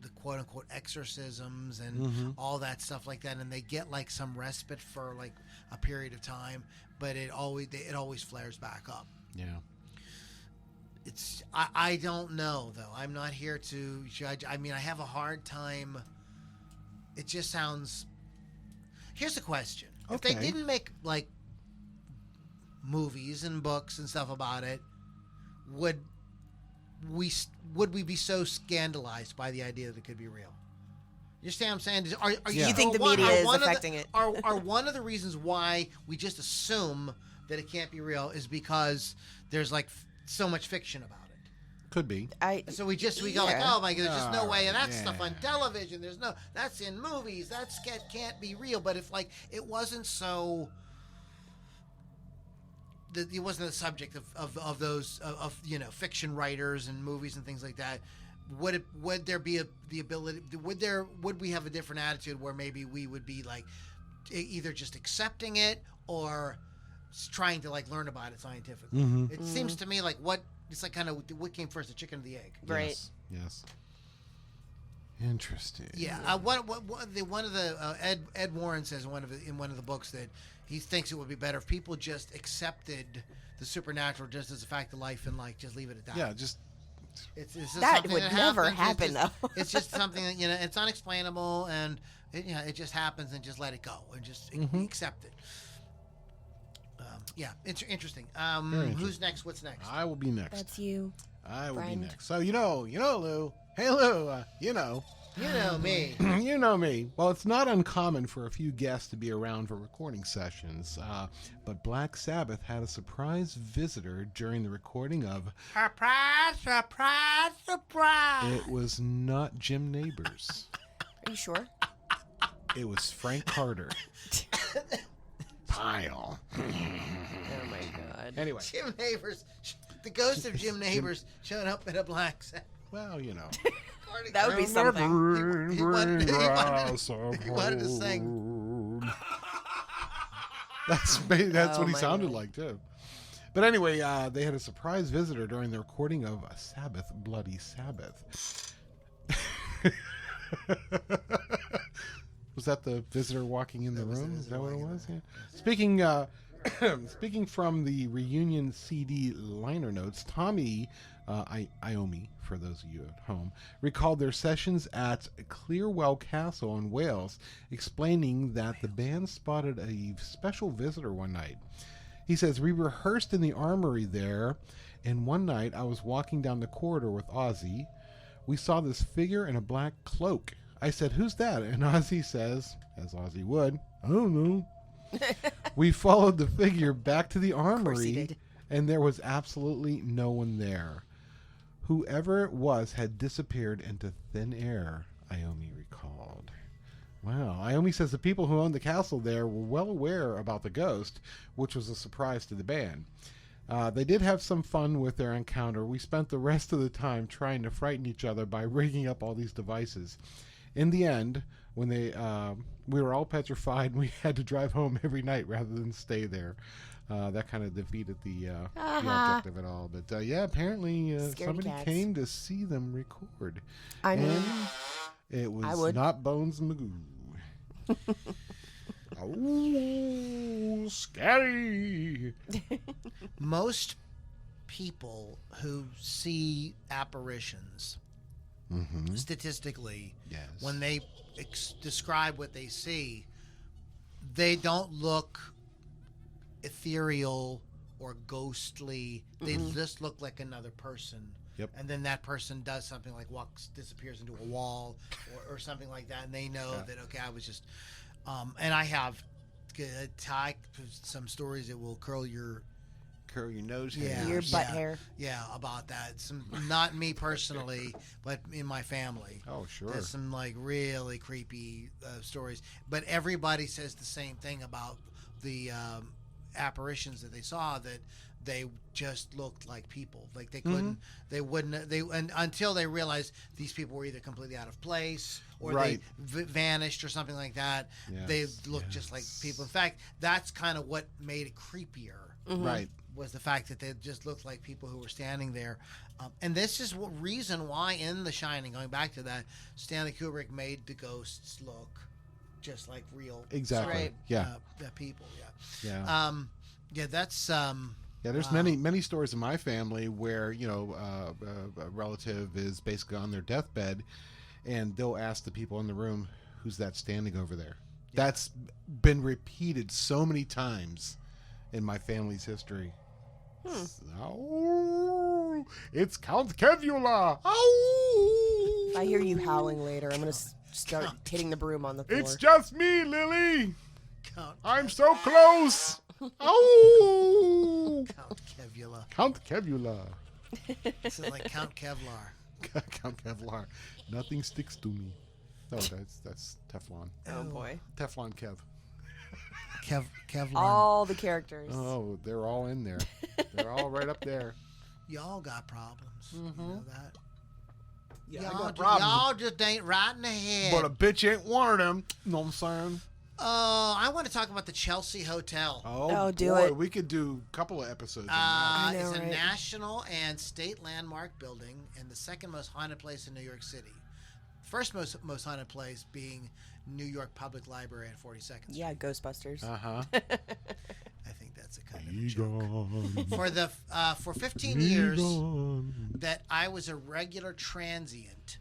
the quote unquote exorcisms and all that stuff like that, and they get like some respite for like a period of time, but it always flares back up. Yeah. I don't know though. I'm not here to judge. I mean, I have a hard time. It just sounds. Here's the question: If they didn't make like movies and books and stuff about it, would we be so scandalized by the idea that it could be real? You understand what I'm saying? Are you think the media is affecting it? Are one of the reasons why we just assume that it can't be real is because there's like so much fiction about it? Could be. So we go like, oh my God, there's just no way of that stuff on television. That's in movies. That can't be real. But if like it wasn't so. It wasn't the subject of those fiction writers and movies and things like that. Would there be the ability? Would we have a different attitude where maybe we would be like either just accepting it or trying to like learn about it scientifically? It seems to me like it's like kind of what came first, the chicken or the egg? Right. Yes. Interesting. Yeah. One of the Ed Warren says in one of the books that he thinks it would be better if people just accepted the supernatural just as a fact of life and like just leave it at that. Yeah, just it's just that would never happen though. It's just something that it's unexplainable and it just happens and just let it go and just accept it. It's interesting. Who's next? What's next? I will be next. That's you. I will be next. So you know, Lou. Hey, Lou. You know me. You know me. Well, it's not uncommon for a few guests to be around for recording sessions, but Black Sabbath had a surprise visitor during the recording of Surprise, surprise, surprise. It was not Jim Neighbors. Are you sure? It was Frank Carter. Pile. Oh my God. Anyway. Jim Neighbors. The ghost of Jim Neighbors showed up in a Black Sabbath. Well, you know. That would be something. He wanted to sing. That's what he sounded like, too. But anyway, they had a surprise visitor during the recording of a Sabbath, Bloody Sabbath. Was that the visitor walking in the room? Is that what it was? Yeah. Speaking from the reunion CD liner notes, Tommy Iommi, for those of you at home, recalled their sessions at Clearwell Castle in Wales, explaining that the band spotted a special visitor one night. He says, "We rehearsed in the armory there, and one night I was walking down the corridor with Ozzy. We saw this figure in a black cloak. I said, 'Who's that?' And Ozzy says, as Ozzy would, 'I don't know.' We followed the figure back to the armory, and there was absolutely no one there. Whoever it was had disappeared into thin air," Iommi recalled. Wow. Iommi says the people who owned the castle there were well aware about the ghost, which was a surprise to the band. They did have some fun with their encounter. We spent the rest of the time trying to frighten each other by rigging up all these devices. In the end, when we were all petrified, and we had to drive home every night rather than stay there. That kind of defeated the object of it all. But apparently somebody came to see them record. And it was not Bones Magoo. Oh, scary. Most people who see apparitions, statistically, when they describe what they see, they don't look ethereal or ghostly. They just look like another person. Yep. And then that person does something like disappears into a wall or something like that, and they know that, okay, I was just... and I have some stories that will curl your nose hair. Your butt hair. Yeah, about that. Some, not me personally, but in my family. Oh, sure. There's some like really creepy stories. But everybody says the same thing about the apparitions that they saw, that they just looked like people. Like they couldn't, they wouldn't, and until they realized these people were either completely out of place or Right. they vanished or something like that. Yes, They looked just like people. In fact, that's kind of what made it creepier. Right. Was the fact that they just looked like people who were standing there. And this is what reason why in The Shining, going back to that, Stanley Kubrick made the ghosts look just like real Exactly. Right. Yeah. people. Yeah. Yeah, that's Yeah, there's many stories in my family where a relative is basically on their deathbed, and they'll ask the people in the room, "Who's that standing over there?" Yeah. That's been repeated so many times in my family's history. Oh, it's Count Kevula. Oh, If I hear you howling later, I'm gonna start hitting the broom on the floor. it's just me, Lily. Count, I'm so close. Oh, Count Kevula. Count Kevula. This is like Count Kevlar. Count Kevlar. Nothing sticks to me. No, that's Teflon. Oh boy. Teflon Kev. Kevlar. All the characters. Oh, they're all in there. They're all right up there. Y'all got problems. You know that? Yeah, Y'all just ain't right in the head. But a bitch ain't one of them. Know what I'm saying? I want to talk about the Chelsea Hotel. Oh, do boy, it. we could do a couple of episodes. on I know, It's a right? national and state landmark building and the second most haunted place in New York City. First most haunted place being New York Public Library at 42nd Street. Yeah, Ghostbusters. that. I think that's a kind of a joke. Gone. For 15 years that I was a regular transient,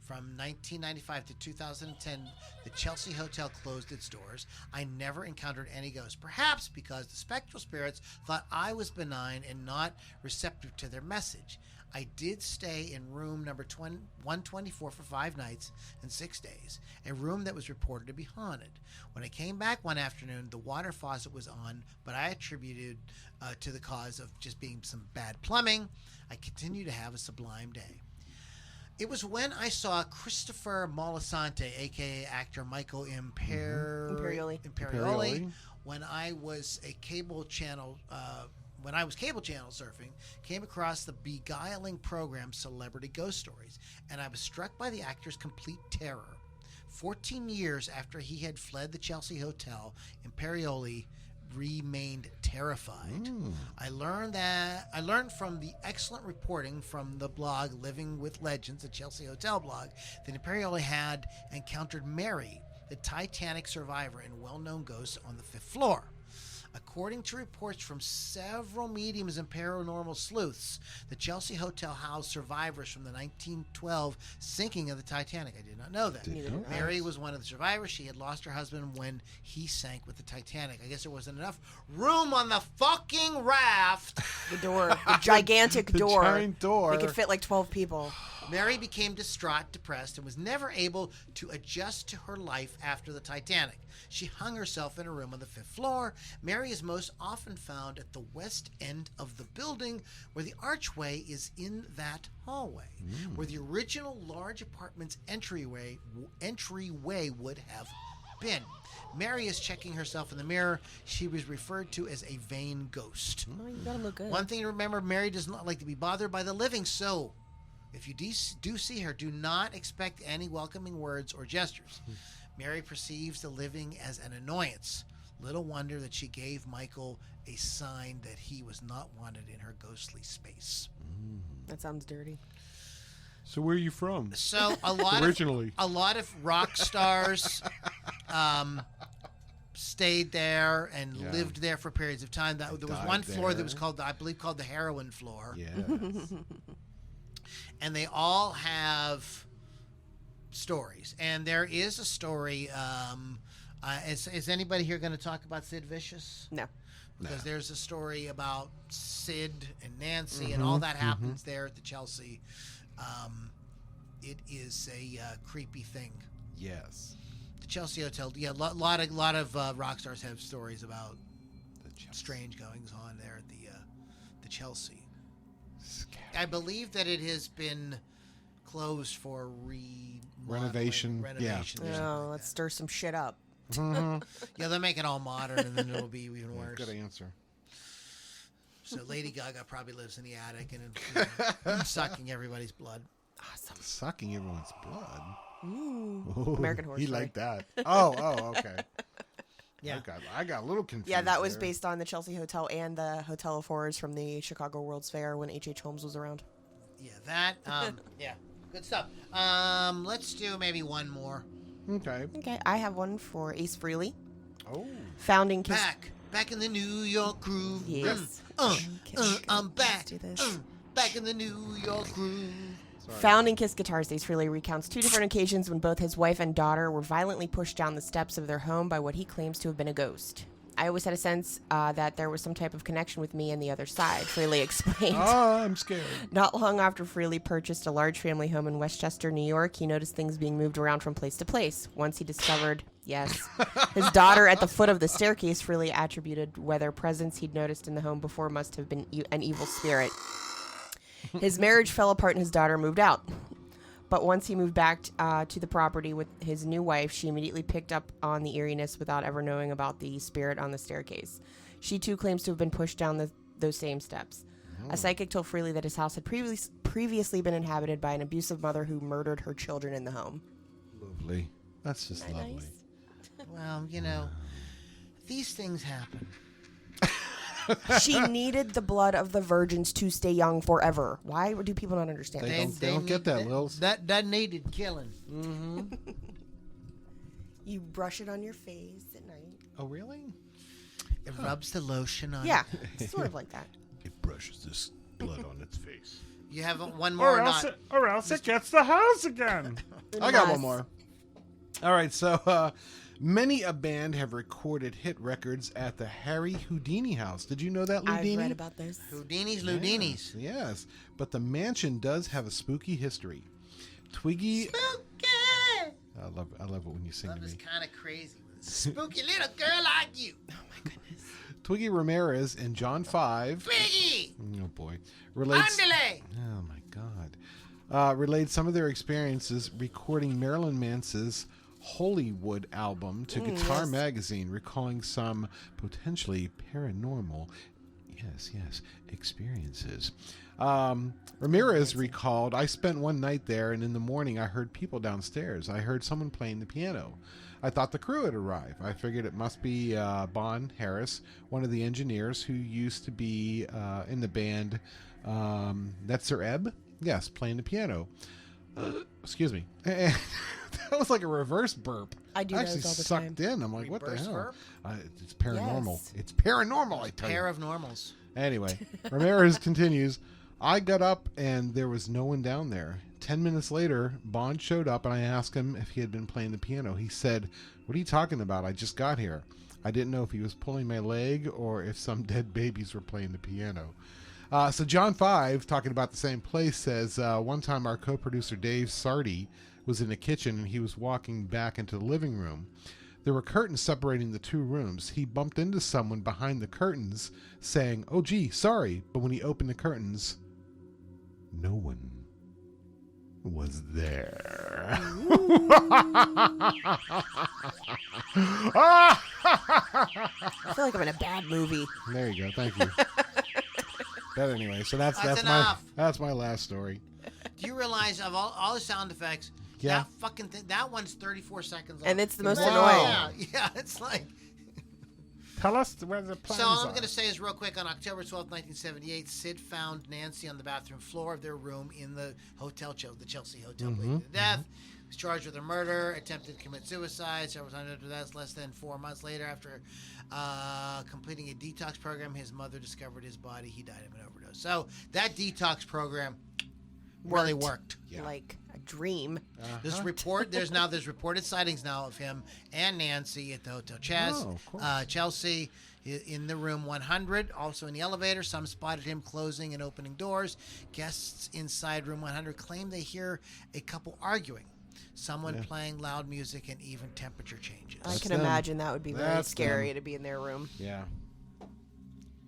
from 1995 to 2010, the Chelsea Hotel closed its doors. I never encountered any ghosts, perhaps because the spectral spirits thought I was benign and not receptive to their message. I did stay in room number 124 for 5 nights and 6 days, a room that was reported to be haunted. When I came back one afternoon, the water faucet was on, but I attributed to the cause of just being some bad plumbing. I continue to have a sublime day. It was when I saw Christopher Moltisanti, a.k.a. actor Michael Imperioli. Imperioli. when I was cable channel surfing, came across the beguiling program Celebrity Ghost Stories, and I was struck by the actor's complete terror. 14 years after he had fled the Chelsea Hotel, Imperioli remained terrified. I learned from the excellent reporting from the blog Living with Legends, the Chelsea Hotel blog, that Imperioli had encountered Mary, the Titanic survivor and well-known ghost on the 5th floor. According to reports from several mediums and paranormal sleuths, the Chelsea Hotel housed survivors from the 1912 sinking of the Titanic. I did not know that. Neither did I. Mary was one of the survivors. She had lost her husband when he sank with the Titanic. I guess there wasn't enough room on the fucking raft. The door. The gigantic The door. giant door. It could fit like 12 people. Mary became distraught, depressed, and was never able to adjust to her life after the Titanic. She hung herself in a room on the 5th floor. Mary is most often found at the west end of the building, where the archway is in that hallway, where the original large apartment's entryway would have been. Mary is checking herself in the mirror. She was referred to as a vain ghost. Oh, you gotta look good. One thing to remember, Mary does not like to be bothered by the living, so if you do see her, do not expect any welcoming words or gestures. Mary perceives the living as an annoyance. Little wonder that she gave Michael a sign that he was not wanted in her ghostly space. That sounds dirty. So where are you from? So Originally. a lot of rock stars stayed there and Yeah. lived there for periods of time. There was died one floor that there. was called the heroin floor. Yes. And they all have stories. And there is a story. Is anybody here going to talk about Sid Vicious? No. Because there's a story about Sid and Nancy and all that happens there at the Chelsea. It is a creepy thing. Yes. The Chelsea Hotel. Yeah, lot of rock stars have stories about The Chelsea. strange goings on there at the Chelsea. I believe that it has been closed for Renovation, yeah. or something Oh, like let's that. stir some shit up. Yeah, they'll make it all modern, and then it'll be even worse. Good answer. So Lady Gaga probably lives in the attic and sucking everybody's blood. Awesome. Sucking everyone's blood. Ooh. American Horror He Story. liked that. Oh, okay. Yeah. I got a little confused. Yeah, that was there. based on the Chelsea Hotel and the Hotel of Horrors from the Chicago World's Fair when H.H. Holmes was around. Yeah, that. Yeah, good stuff. Let's do maybe one more. Okay. Okay, I have one for Ace Frehley. Oh. Founding Kiss. Back in the New York groove. Yes. I'm back. Let's do this. Back in the New York groove. Sorry. Founding Kiss Guitars, Ace Frehley recounts 2 different occasions when both his wife and daughter were violently pushed down the steps of their home by what he claims to have been a ghost. I always had a sense that there was some type of connection with me and the other side, Frehley explained. Oh, I'm scared. Not long after Frehley purchased a large family home in Westchester, New York, he noticed things being moved around from place to place. Once he discovered, yes, his daughter at the foot of the staircase, Frehley attributed whether presence he'd noticed in the home before must have been an evil spirit. His marriage fell apart and his daughter moved out. But once he moved back to the property with his new wife, she immediately picked up on the eeriness without ever knowing about the spirit on the staircase. She too claims to have been pushed down those same steps. A psychic told Frehley that his house had previously been inhabited by an abusive mother who murdered her children in the home. Lovely. That's just lovely. Nice. Well, these things happen. She needed the blood of the virgins to stay young forever. Why do people not understand They that? don't get that, Lils. That needed killing. You brush it on your face at night. Oh, really? It rubs the lotion on. Yeah, sort of like that. It brushes this blood on its face. You have one more Or else it gets the house again. I got one more. All right, so many a band have recorded hit records at the Harry Houdini house. Did you know that, Loudini? I've read about this. Houdini's. Yes, but the mansion does have a spooky history. Twiggy, Spooky. I love it when you sing Love to is me. kind of crazy. Spooky little girl like you. Twiggy Ramirez and John Five. Twiggy. Oh boy, relates. Andale. Oh my God, relayed some of their experiences recording Marilyn Manson's Hollywood album to Guitar Magazine, recalling some potentially paranormal, yes, experiences. Ramirez recalled, I spent one night there, and in the morning I heard people downstairs. I heard someone playing the piano. I thought the crew had arrived. I figured it must be Bon Harris, one of the engineers who used to be in the band Netzer Ebb. Yes, playing the piano. Excuse me. That was like a reverse burp. I do actually those all the sucked time. in. I'm like, what the Reverse hell? burp? It's paranormal. Yes. It's paranormal, I tell Pair you. of normals. Anyway, Ramirez continues, I got up and there was no one down there. 10 minutes later, Bond showed up and I asked him if he had been playing the piano. He said, what are you talking about? I just got here. I didn't know if he was pulling my leg or if some dead babies were playing the piano. So John Five, talking about the same place, says, one time our co-producer Dave Sardi was in the kitchen and he was walking back into the living room. There were curtains separating the two rooms. He bumped into someone behind the curtains saying, oh gee, sorry. But when he opened the curtains, no one was there. I feel like I'm in a bad movie. There you go. Thank you. But anyway, so that's enough. my last story. Do you realize of all the sound effects, Yeah. that fucking thing, that one's 34 seconds long. And it's the most Wow. annoying. Yeah, it's like. Tell us where the plans So all are. I'm going to say is real quick, on October 12th, 1978, Sid found Nancy on the bathroom floor of their room in the hotel, the Chelsea Hotel, bleeding to death. He was charged with a murder, attempted to commit suicide. Several times after that, less than 4 months later, after completing a detox program, his mother discovered his body. He died of an overdose. So that detox program really worked. Yeah. Like a dream. There's reported sightings now of him and Nancy at the Hotel Oh, of course. Chelsea in the room 100, also in the elevator. Some spotted him closing and opening doors. Guests inside room 100 claim they hear a couple arguing, someone playing loud music, and even temperature changes. I can them. imagine that would be very That's scary them. to be in their room. Yeah.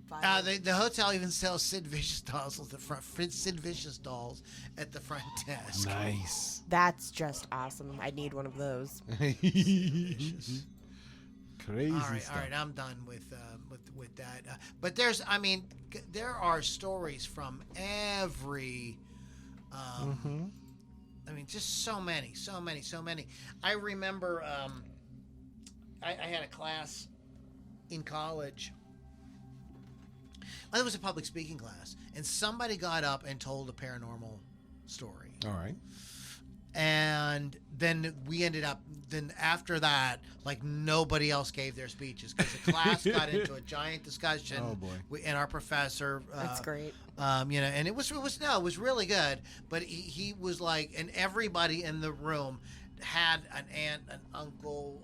The hotel even sells Sid Vicious dolls at the front. Sid Vicious dolls at the front desk. Nice. That's just awesome. I need one of those. Crazy All right, stuff. all right. I'm done with that. But there are stories from every. I mean, just so many. I remember I had a class in college. It was a public speaking class, and somebody got up and told a paranormal story. All right. And then we ended up, then after that, like nobody else gave their speeches because the class got into a giant discussion. Oh, boy. And our professor. That's great. And it was really good. But he was like, and everybody in the room had an aunt, an uncle,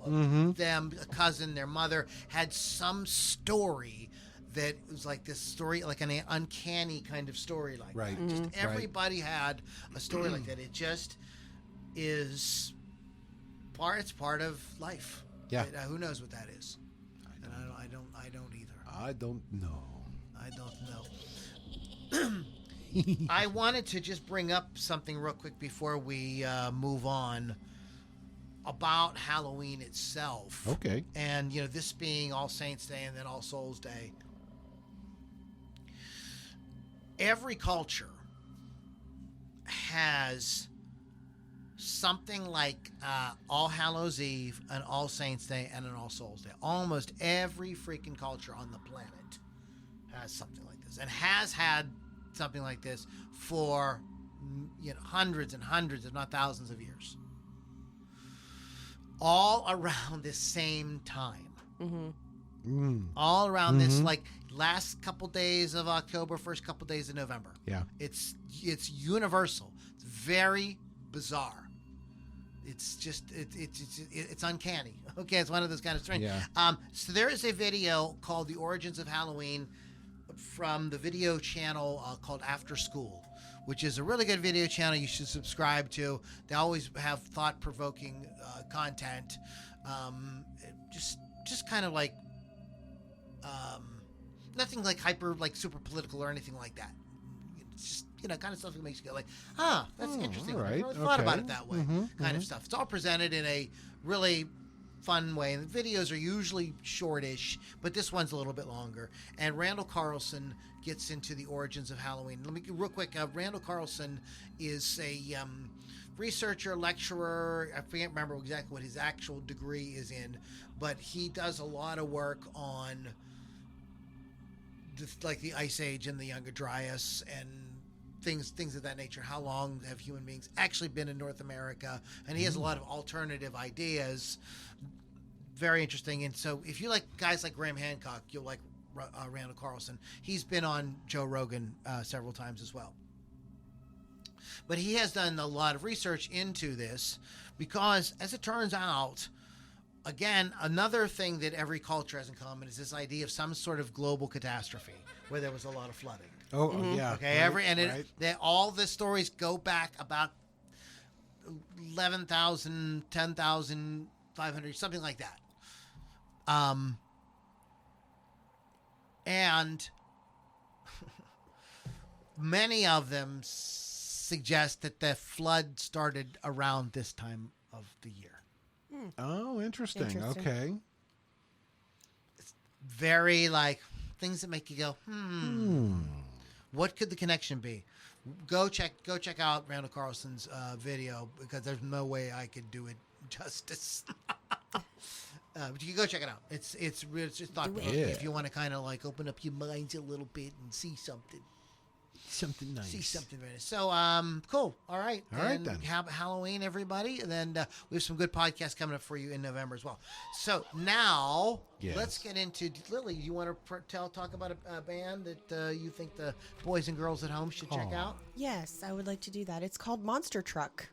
them, a cousin, their mother had some story that was like this story, like an uncanny kind of story like Right. that. Just everybody had a story like that. It just is it's part of life. Yeah. Who knows what that is? I don't either. I don't know. I don't know. I wanted to just bring up something real quick before we move on about Halloween itself. Okay. And this being All Saints Day and then All Souls Day. Every culture has something like All Hallows Eve, an All Saints Day, and an All Souls Day. Almost every freaking culture on the planet has something like this, and has had something like this for hundreds and hundreds, if not thousands of years. All around this same time. All around this, like last couple days of October, first couple days of November. Yeah. It's universal. It's very bizarre. It's just it's uncanny. Okay, it's one of those kind of strange. Yeah. So there is a video called "The Origins of Halloween" from the video channel called After School, which is a really good video channel you should subscribe to. They always have thought-provoking content. Just kind of like nothing like super political or anything like that. It's just kind of stuff that makes you go like, that's interesting. all right, I never really thought about okay. it that way. Kind of stuff. It's all presented in a really fun way, and the videos are usually shortish, but this one's a little bit longer. And Randall Carlson gets into the origins of Halloween. Let me real quick. Randall Carlson is a researcher, lecturer. I can't remember exactly what his actual degree is in, but he does a lot of work on the Ice Age and the Younger Dryas and things of that nature. How long have human beings actually been in North America? And he has a lot of alternative ideas. Very interesting. And so if you like guys like Graham Hancock, you'll like Randall Carlson. He's been on Joe Rogan several times as well. But he has done a lot of research into this because, as it turns out, again, another thing that every culture has in common is this idea of some sort of global catastrophe where there was a lot of flooding. Oh, yeah. Okay, all the stories go back about 11,000, 10,500, something like that. And many of them suggest that the flood started around this time of the year. Oh, interesting. Okay. It's very like things that make you go, What could the connection be? Go check out Randall Carlson's video because there's no way I could do it justice. But you can go check it out. It's just thought-provoking if you want to kind of like open up your minds a little bit and see something. Something nice. See something very nice. So, cool. All right. All right, then. Have Halloween, everybody. And then we have some good podcasts coming up for you in November as well. So now let's get into Lily. You want to talk about a band that you think the boys and girls at home should check out? Yes, I would like to do that. It's called Monster Truck.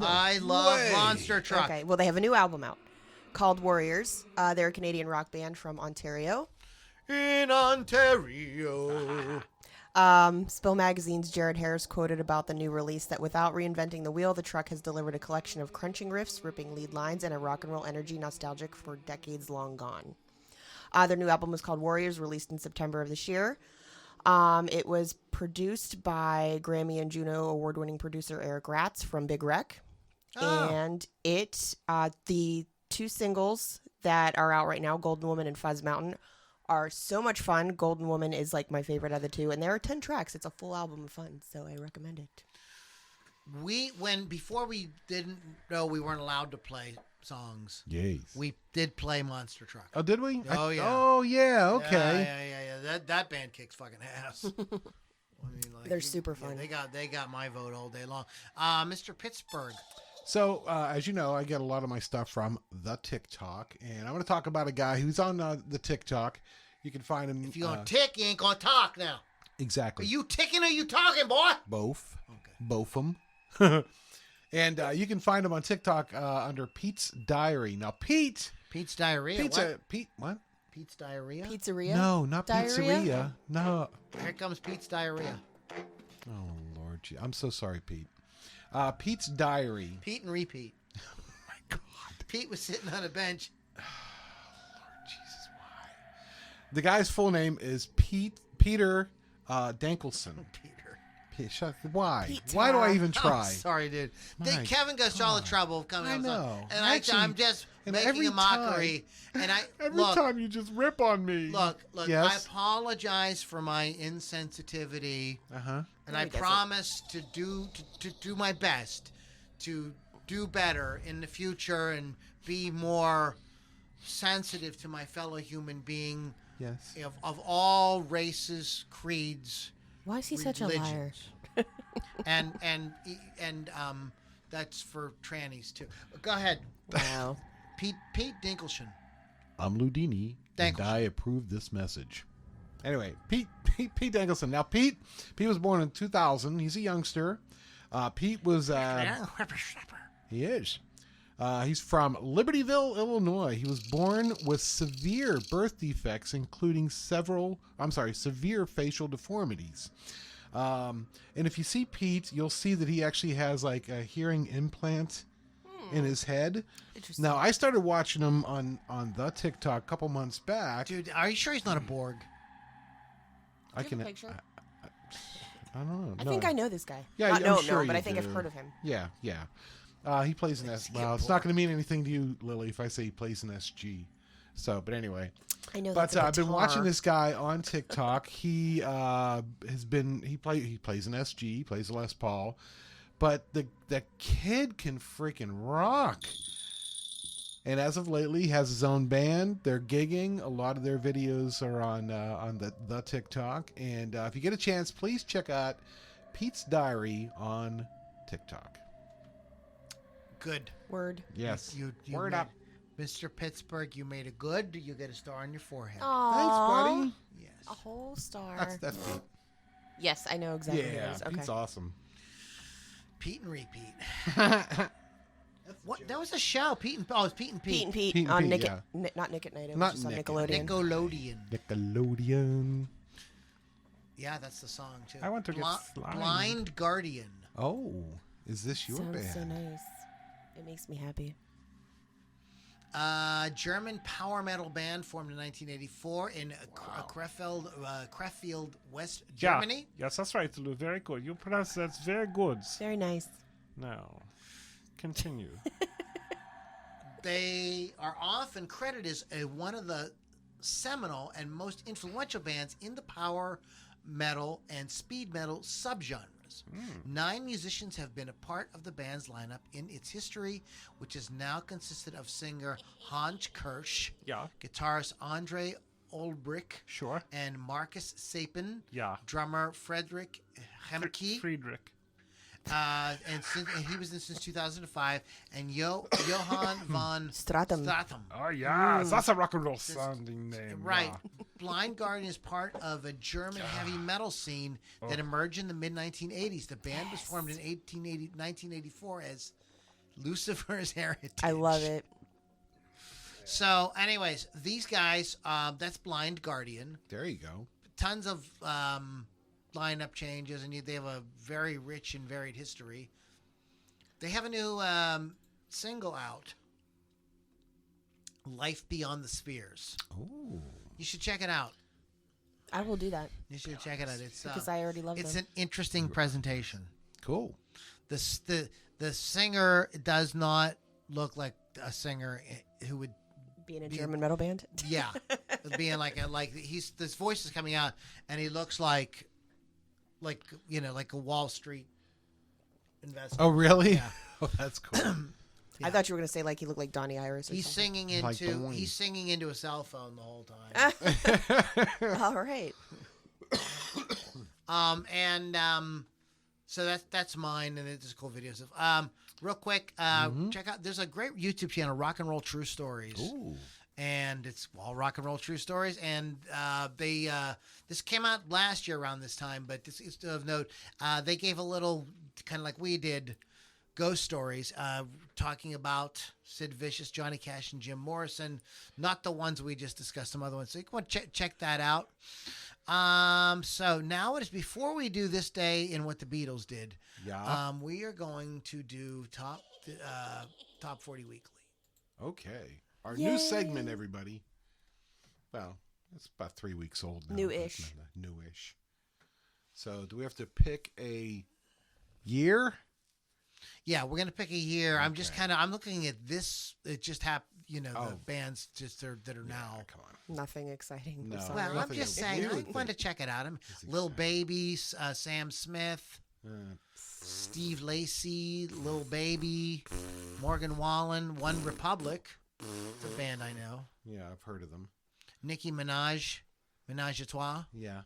I love Monster Truck. Okay, well, they have a new album out called Warriors. They're a Canadian rock band from Ontario. In Ontario. Spill Magazine's Jared Harris quoted about the new release that without reinventing the wheel, the truck has delivered a collection of crunching riffs, ripping lead lines, and a rock and roll energy nostalgic for decades long gone. Their new album was called Warriors, released in September of this year. It was produced by Grammy and Juno award-winning producer Eric Ratz from Big Wreck. And the 2 singles that are out right now, Golden Woman and Fuzz Mountain, are so much fun. Golden Woman is like my favorite of the 2, and there are 10 tracks. It's a full album of fun, so I recommend it. Before we didn't know we weren't allowed to play songs. Yes. We did play Monster Truck. Oh, did we? Oh, yeah. Oh, yeah. Okay. Yeah. That band kicks fucking ass. I mean, like, They're super fun. They got my vote all day long. Mr. Pittsburgh. So, as you know, I get a lot of my stuff from the TikTok, and I'm going to talk about a guy who's on the TikTok. You can find him. If you don't tick, you ain't gonna talk now. Exactly. Are you ticking or you talking, boy? Both. Okay. Both of them. And you can find him on TikTok under Pete's Diary. Now, Pete's diarrhea. Pete, what? Pete's diarrhea. Pizzeria? No, not Diarrhea? pizzeria. No. Here comes Pete's diarrhea. Oh, Lord. I'm so sorry, Pete. Pete's Diary. Pete and repeat. Oh, my God. Pete was sitting on a bench. Lord Jesus, why? The guy's full name is Peter Dankelshon. Peter. Why? Peter. Why do I even try? I'm sorry, dude. My Kevin goes to all the trouble of coming I up with know. something. And Actually, I'm just and making every a mockery. And I Every look, time you just rip on me. look. Yes. I apologize for my insensitivity, Uh-huh. and No, I he doesn't. promise to do my best to do better in the future and be more sensitive to my fellow human being Yes. of all races, creeds, Why is he such a liar? religions. and that's for trannies too. But go ahead, Wow. Pete Dankelshon. I'm Loudini, and Dankelshon. I approve this message. Anyway, Pete Dankelshon. Now, Pete was born in 2000. He's a youngster. Pete was... He is. He's from Libertyville, Illinois. He was born with severe birth defects, including severe facial deformities. And if you see Pete, you'll see that he actually has like a hearing implant in his head. Interesting. Now, I started watching him on the TikTok a couple months back. Dude, are you sure he's not a Borg? I Do you can. have a picture? I don't know. I No. think I know this guy. Yeah, Not I'm know sure him, but you I think do. I've heard of him. Yeah. He plays in S. he a Well, it's Borg? not going to mean anything to you, Lily, if I say he plays in SG. So, but anyway. I know. But that's a I've been watching guitar. this guy on TikTok. He plays in SG, he plays Les Paul, but the kid can freaking rock. And as of lately, he has his own band. They're gigging. A lot of their videos are on the TikTok. And if you get a chance, please check out Pete's Diary on TikTok. Good. Word. Yes. You Word made- up. Mr. Pittsburgh, you made it good. You get a star on your forehead. Aww. Thanks, buddy. Yes. A whole star. That's Pete. Yes, I know exactly who it Yeah, is. Okay. Pete's awesome. Pete and repeat. What? That was a show. It's Pete and Pete. Pete and Pete, Pete and on Pete, Nick yeah. not Nick at Night. It Not was just on Nick. Nickelodeon. Nickelodeon. Yeah, that's the song too. I want to get slimed. Blind Guardian. Oh, is this your Sounds band? so nice. It makes me happy. German power metal band formed in 1984 in Krefeld, West Germany. Yeah. Yes, that's right, Lou. Very good. You pronounce that's very good. Very nice. Now, continue. They are often credited as one of the seminal and most influential bands in the power metal and speed metal subgenres. 9 musicians have been a part of the band's lineup in its history, which has now consisted of singer Hans Kirsch, Yeah. guitarist Andre Olbrich, Sure. and Marcus Sapin, Yeah. drummer Frederick Hemke, Friedrich. and he was in since 2005, and Johann von Stratum. Oh, yeah. That's a rock and roll sounding name. Right. Yeah. Blind Guardian is part of a German heavy metal scene that emerged in the mid-1980s. The band was formed in 1984 as Lucifer's Heritage. I love it. So, anyways, these guys, that's Blind Guardian. There you go. Tons of lineup changes, and they have a very rich and varied history. They have a new single out, Life Beyond the Spheres. Oh. You should check it out. I will do that You should check it out. It's because I already love it's them. an interesting presentation. Cool. The singer does not look like a singer who would Be in a German metal band. yeah, being like this voice is coming out, and he looks like a Wall Street investor. Oh, really? Yeah. Oh, that's cool. I thought you were gonna say like he looked like Donnie Iris. Or He's something. he's singing into a cell phone the whole time. All right. So that's mine, and it's just cool videos of. Real quick, check out. There's a great YouTube channel, Rock and Roll True Stories. Ooh. And it's all rock and roll true stories. And this came out last year around this time, but this is of note. They gave a little kind of like we did, ghost stories, talking about Sid Vicious, Johnny Cash, and Jim Morrison. Not the ones we just discussed, some other ones. So you can check that out. So now it is before we do this day in what the Beatles did. Yeah. We are going to do top 40 weekly. Okay. Our new segment, everybody. Well, it's about 3 weeks old now. New-ish. Newish. So, do we have to pick a year? Yeah, we're gonna pick a year. Okay. I'm just I'm looking at this. It just happened. The bands just that are now. Come on. Nothing exciting. No. Sorry. Well, I'm Nothing just that saying. we I would wanted to think check it out. is Lil exciting. Baby, Sam Smith, Steve Lacy, Lil Baby, Morgan Wallen, One Republic. It's a band I know. Yeah, I've heard of them. Nicki Minaj, Menage a Trois, Yeah.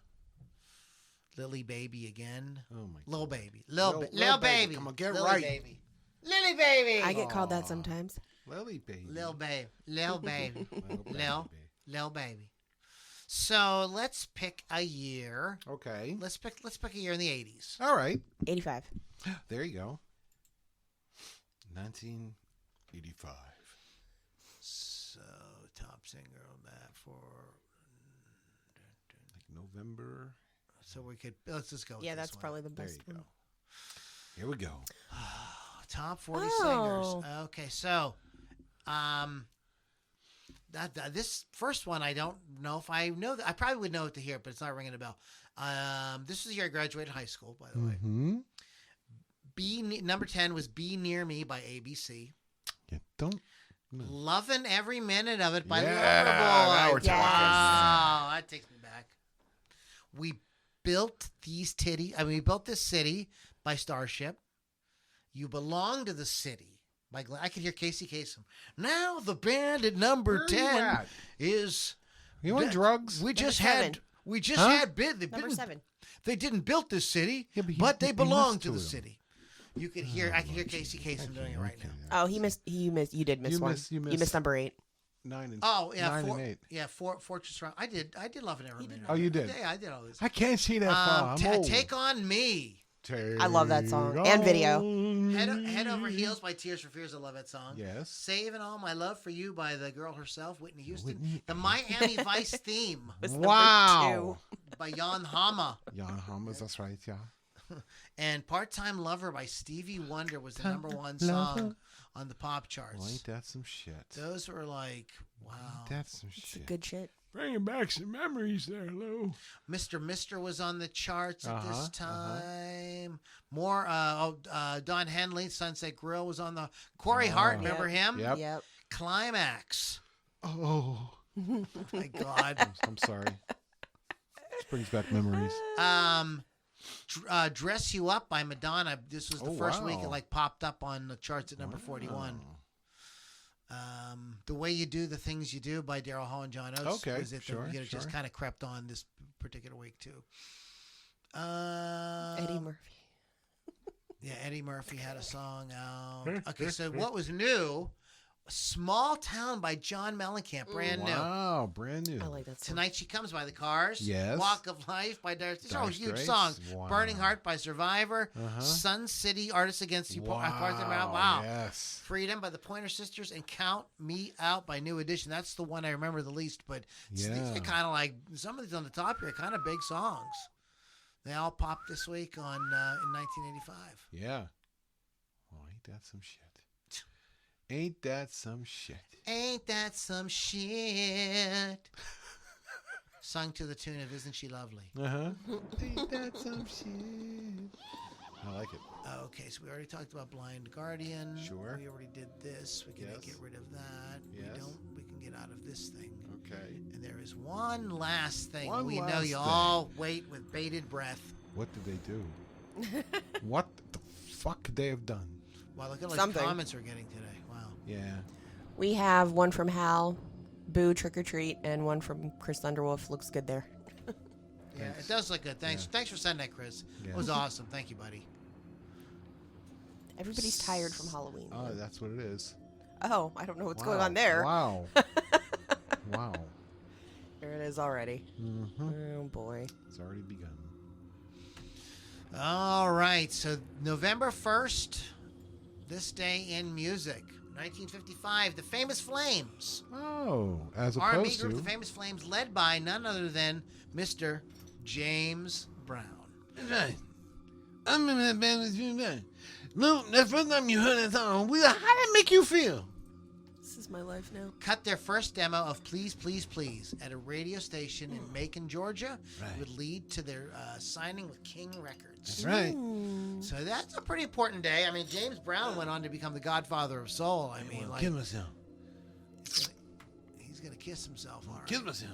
Lily Baby again. Oh my. Lil God. Baby, Lil Lil Baby. Baby. Come on, get Lily right. Baby. Lily Baby. I get called that sometimes. Lily baby. Lil Baby. Lil Baby. Lil Lil Baby. So let's pick a year. Okay. Let's pick a year in the 80s. All right. 85. There you go. 1985. So top singer on that for. Like November. So we could let's just go. With Yeah, this that's one. probably the There best you one. go. Here we go. Top 40 Oh. singers. Okay, so this first one I don't know if I know. I probably would know it to hear, but it's not ringing a bell. This is the year I graduated high school, by the way. Mm-hmm. Number 10 was "Be Near Me" by ABC. You don't. Loving Every Minute of It by Yeah, Loverboy. now we're talking. Wow, that takes me back. We built we built this city by Starship. You Belong to the City by Glenn. I could hear Casey Kasem. Now the band at number Where are you 10 at? is. You on drugs? We just seven. had Number 7. They didn't build this city, Yeah, but but they he belong must to do the it. city. You could hear. I can hear Casey Kasem doing it right now. Oh, you missed. You did miss You one. missed- you You missed missed- number 8. 9 and Oh yeah, 9 and 8. Yeah, Fortress Round. I did Love It Every Minute. Oh, you did? Yeah, I did all this. I can't see that far. I'm old. Take on Me. I love that song. And video. Head Over Heels by Tears for Fears. I love that song. Yes. Saving All My Love for You by the girl herself, Whitney Houston. Whitney- The Miami Vice theme Was Wow. by Jan Hammer. Jan Hammers, that's right, yeah. And Part-Time Lover by Stevie Wonder was the number one song on the pop charts. Well, ain't that some shit? Those were like, wow. Ain't that some shit? Good shit. Bringing back some memories there, Lou. Mr. was on the charts at this Uh-huh, time. More, Don Henley, Sunset Grill was on the. Corey Hart, remember him? Yep. Yep. Climax. Oh, My God. I'm sorry. This brings back memories. Dress You Up by Madonna. This was the Oh, first week wow. it like popped up on the charts at number 41. The Way You Do the Things You Do by Daryl Hall and John Oates. Okay, was it sure, just sure. kind of crept on this particular week too. Eddie Murphy. Yeah, Eddie Murphy had a song out. Okay, so what was new? Small Town by John Mellencamp, brand new. Wow, brand new. I like that song. Tonight She Comes by The Cars. Yes. Walk of Life by Dire. These are all Dire huge Straits. songs. Wow. Burning Heart by Survivor. Uh-huh. Sun City, Artists Against You. Wow, Wow. yes. Freedom by the Pointer Sisters and Count Me Out by New Edition. That's the one I remember the least, but it's Yeah. kind of like some of these on the top here are kind of big songs. They all popped this week on in 1985. Yeah. Well, ain't that some shit? Ain't that some shit? Ain't that some shit? Sung to the tune of Isn't She Lovely? Uh-huh. Ain't that some shit? I like it. Okay, so we already talked about Blind Guardian. Sure. We already did this. We can Yes. get rid of that. Yes. We can get out of this thing. Okay. And there is one last thing. One we know last you thing. all wait with bated breath. What did they do? What the fuck could they have done? Wow, look at all these Something. comments we're getting today. Wow. Yeah. We have one from Hal, Boo Trick or Treat, and one from Chris Thunderwolf. Looks good there. Yeah, it does look good. Thanks. Thanks for sending that, Chris. Yeah. It was awesome. Thank you, buddy. Everybody's tired from Halloween. Oh, that's what it is. Oh, I don't know what's Wow. going on there. Wow. Wow. There it is already. Mm-hmm. Oh boy. It's already begun. All right. So November 1st, this day in music. 1955, the Famous Flames. Oh, as R&B opposed group, to the Famous Flames, led by none other than Mr. James Brown. Right. I remember that band was doing that. No, the first time you heard that song, how did it make you feel? This is my life now. Cut their first demo of Please, Please, Please at a radio station in Macon, Georgia. Right. It would lead to their signing with King Records. That's right. So that's a pretty important day. I mean, James Brown went on to become the godfather of soul. I mean, like, Kill myself. he's going to kiss himself, all right. Kill myself.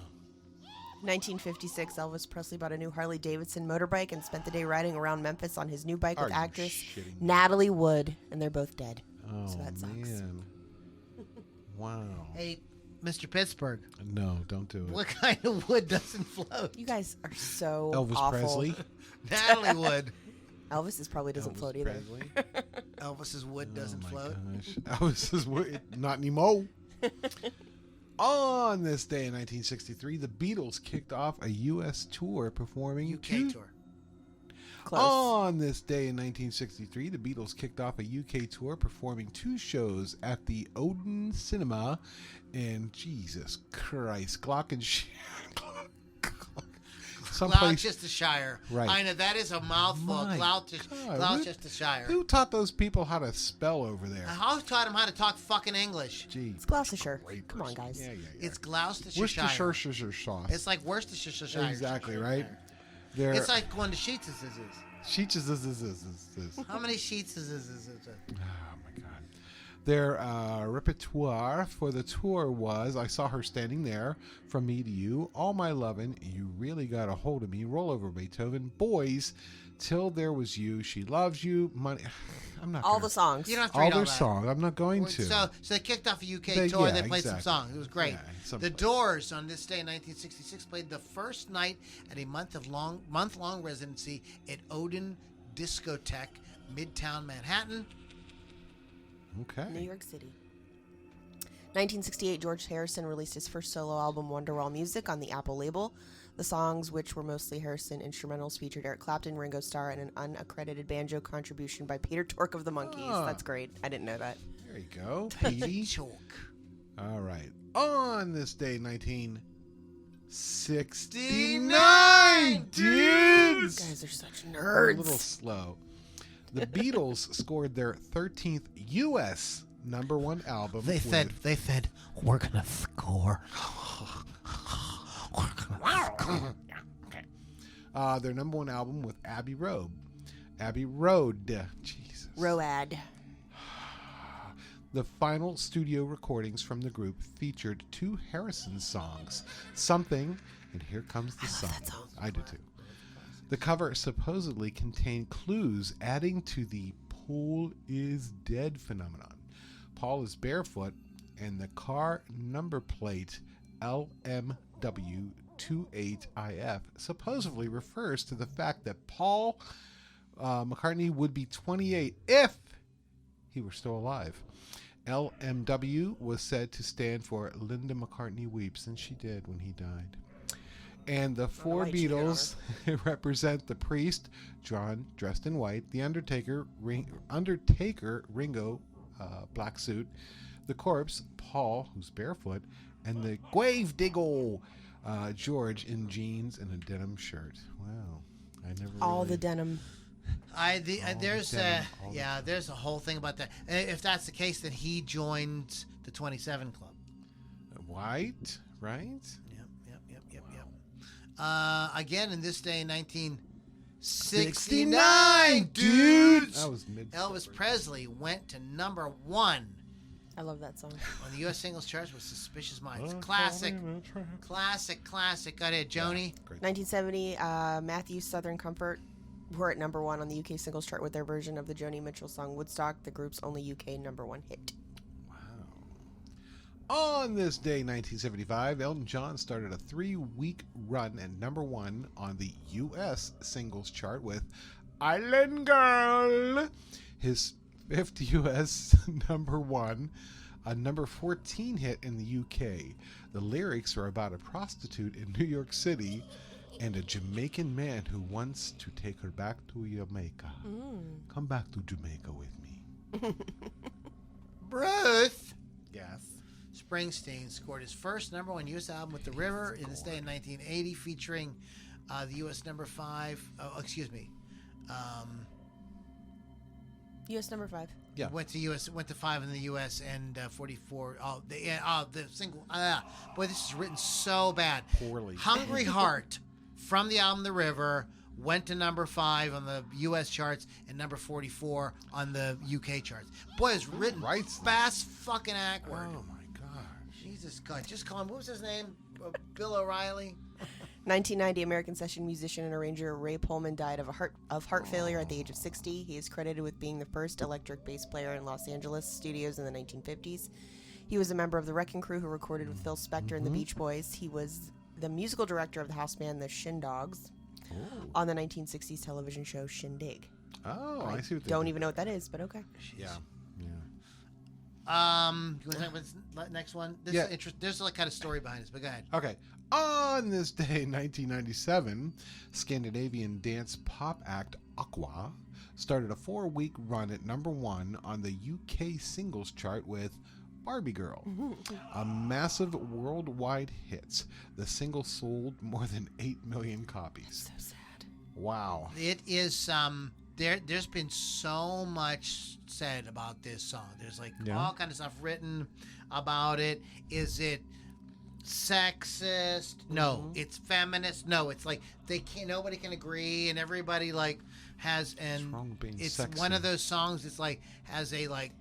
1956, Elvis Presley bought a new Harley Davidson motorbike and spent the day riding around Memphis on his new bike with Are you actress shitting me? Natalie Wood, and they're both dead. Oh, So that sucks. man. Wow. Hey, Mr. Pittsburgh, No, don't do it. what kind of wood doesn't float? You guys are so Elvis awful. Presley. Natalie Wood. Elvis's probably doesn't Elvis float either. Presley. Elvis's wood doesn't Oh, my float. gosh. Elvis is not anymore. On this day in 1963, the Beatles kicked off a U.S. tour performing UK tour. Close. On this day in 1963, the Beatles kicked off a UK tour performing 2 shows at the Odeon Cinema in, Jesus Christ, someplace. Gloucestershire. Right. I know, that is a mouthful. My Gloucestershire. Who taught those people how to spell over there? Who taught him how to talk fucking English? Gee. It's Gloucestershire. Great Come on, person. guys. Yeah. It's Gloucestershire. Worcestershire sauce. It's like Worcestershire. Exactly, right? They're It's like going to Sheets. sheets is. How many sheets is? Oh my God. Their repertoire for the tour was I Saw Her Standing There, From Me to You, All My Lovin', You Really Got a Hold of Me, Roll Over Beethoven, Boys, Till There Was You, She Loves You, Money. I'm not All gonna, the songs. You don't have to all read their all that. songs. I'm not going to. So they kicked off a UK tour. yeah, They played some exactly. songs. It was great. Yeah, The someplace. Doors on this day in 1966 played the first night at a month-long residency at Odeon Discotheque, Midtown Manhattan. Okay. New York City. 1968, George Harrison released his first solo album, Wonderwall Music, on the Apple label. The songs, which were mostly Harrison instrumentals, featured Eric Clapton, Ringo Starr, and an unaccredited banjo contribution by Peter Tork of the Monkees. Ah. That's great. I didn't know that. There you go. Petey. Chalk. All right. On this day, 1969, You dudes. guys are such We're a little nerds. slow. The Beatles scored their 13th U.S. #1 album. They said, we're gonna score. Their #1 album with Abbey Road. Abbey Road. Jesus. Road. The final studio recordings from the group featured 2 Harrison songs, Something and Here Comes the Sun. that song. I do too. The cover supposedly contained clues adding to the Paul is dead phenomenon. Paul is barefoot, and the car number plate LMW28IF supposedly refers to the fact that Paul McCartney would be 28 if he were still alive. LMW was said to stand for Linda McCartney Weeps, and she did when he died. And the 4 why he cheated on Beatles represent the priest, John, dressed in white, the Undertaker, Ringo, black suit, the corpse, Paul, who's barefoot, and the grave digger, George, in jeans and a denim shirt. Wow, I never. All really- the denim. There's denim, all the there's a whole thing about that. If that's the case, then he joined the 27 Club. white, right? Yep. Again, in this day in 69, dudes. That was mid. Elvis Presley went to number 1 I love that song. on the U.S. singles charts with Suspicious Minds. Classic. Go ahead, Joni. Great. 1970, Matthew's Southern Comfort were at number 1 on the UK singles chart with their version of the Joni Mitchell song Woodstock, the group's only UK number 1 hit. On this day, 1975, Elton John started a 3-week run at number 1 on the U.S. singles chart with Island Girl, his 5th U.S. number 1, a number 14 hit in the U.K. The lyrics are about a prostitute in New York City and a Jamaican man who wants to take her back to Jamaica. Come back to Jamaica with me. Bruce Yes. Springsteen scored his first number 1 U.S. album with The River in this day in 1980, featuring the U.S. number 5. US number 5. Yeah. Went to 5 in the U.S. and 44. The single. Boy, this is written so bad. Poorly. Hungry Heart from the album The River went to number 5 on the U.S. charts and number 44 on the U.K. charts. Boy, it's written writes fast fucking awkward. Oh my gosh. Jesus God, just call him. What was his name? Bill O'Reilly. 1990, American session musician and arranger Ray Pullman died of heart failure at the age of 60. He is credited with being the first electric bass player in Los Angeles studios in the 1950s. He was a member of the Wrecking Crew who recorded with Phil Spector and the Beach Boys. He was the musical director of the house band The Shindogs on the 1960s television show Shindig. Oh, I see what they Don't did even know what that is, but okay. there. Yeah. You want to talk about this next one? This Yeah. is interesting. There's a kind of story behind this, but go ahead. Okay. On this day, 1997, Scandinavian dance pop act Aqua started a 4-week run at number 1 on the UK singles chart with Barbie Girl, a massive worldwide hit. The single sold more than 8 million copies. So sad. Wow. It is there's been so much said about this song. There's like all kind of stuff written about it. Is it sexist? No. It's feminist? No. It's like nobody can agree, and everybody like has, and wrong with being it's sexy? one of those songs that's like has a like.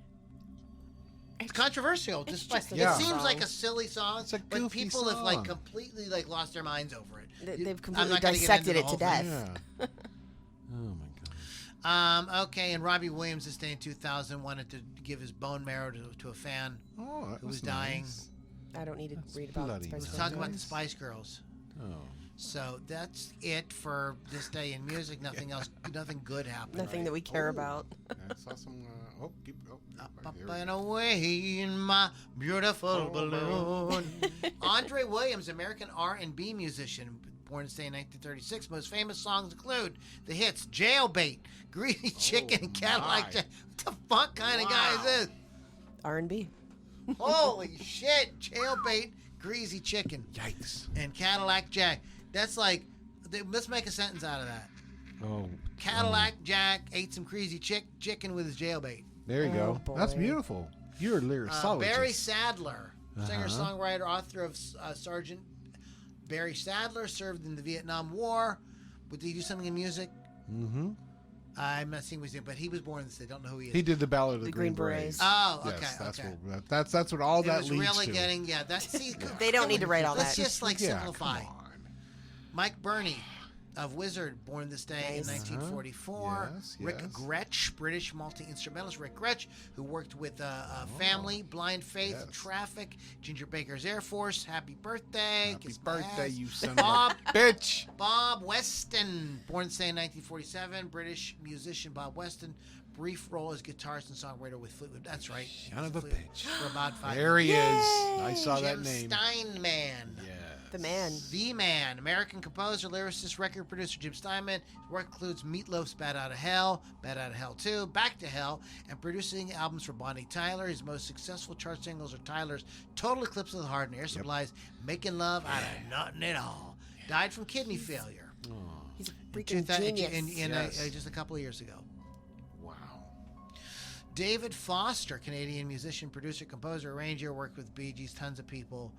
It's controversial. It's Just just a it good seems song. like a silly song, It's a but goofy people have like song. completely like lost their minds over it. They've I'm completely not gonna get dissected into it the to whole death. thing. Yeah. Oh my god. Okay, and Robbie Williams this day in 2000 wanted to give his bone marrow to a fan Oh, that who was nice. dying. I don't need to That's read about bloody Spice nice. Girls. Talk about the Nice. Spice Girls. Oh. So that's it for this day in music. Nothing else. Nothing good happened. Nothing that we care about. I saw some. Up here we and go. away in my beautiful balloon. Andre Williams, American R&B musician, born this day in 1936. Most famous songs include the hits "Jailbait," "Greasy Chicken," and "Cadillac my. Jack." What the fuck kind of guy is this? R&B. Holy shit! Jailbait, "Greasy Chicken," Yikes. and "Cadillac Jack." That's like, let's make a sentence out of that. Oh. Cadillac Jack ate some greasy chicken with his jailbait. There you go. Oh, That's boy. beautiful. You're a lyricologist. Barry Sadler, singer, Uh-huh. songwriter, author of Sergeant Barry Sadler, served in the Vietnam War. Did he do something in music? Mm-hmm. I'm not seeing what he's doing, but he was born in this. I don't know who he is. He did the Ballad of the The Green Green Berets. Berets. Oh, Yes, okay, that's okay. what that's what all It that was leads really to. getting, yeah. That's see, They don't need to write all let's that. just like Yeah, simplify. come on. Mike Burney of Wizard, born this day in Nice. 1944. Yes, Rick yes. Gretsch, British multi-instrumentalist Rick Gretsch, who worked with Family, Blind Faith, Yes. Traffic, Ginger Baker's Air Force. Happy birthday. Happy Kiss my birthday, ass. you son Bob, of a bitch. Bob Weston, born this day in 1947. British musician Bob Weston. Brief role as guitarist and songwriter with Fleetwood. That's right. Son of a Fleetwood bitch. For about 5 There he years. is. I saw Jim that name. Steinman. Yeah. The man. The Man, American composer, lyricist, record producer Jim Steinman. His work includes Meatloaf's Bad Out of Hell, Bad Out of Hell 2, Back to Hell, and producing albums for Bonnie Tyler. His most successful chart singles are Tyler's Total Eclipse of the Heart and Air Supply's Making Love Out of Nothing at All. Died from kidney failure He's a freaking genius. Yes. just a couple of years ago. Wow. David Foster, Canadian musician, producer, composer, arranger, worked with Bee Gees, tons of people.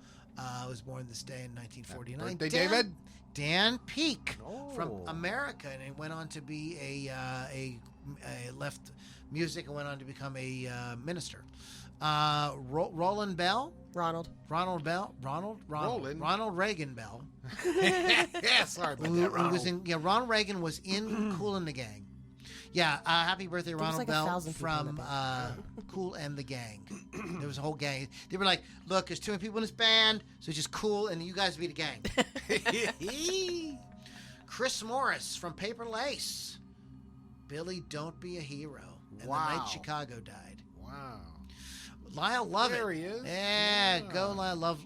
Was born this day in 1949. Happy birthday, David. Dan Peake from Oh. America, and he went on to be a left music and went on to become a minister. Roland Bell. Ronald. Ronald Reagan Bell. Yeah, sorry about that, Ronald. Ronald Reagan was in Kool and the Gang. Yeah, happy birthday, was Ronald like Bell 1,000 people in from the Kool and the Gang. There was a whole gang. They were like, look, there's too many people in this band, so it's just Kool, and you guys be the gang. Chris Morris from Paper Lace. Billy, don't be a hero. And the night Chicago died. Wow. Lyle Lovett. There he is. Yeah, go Lyle. Love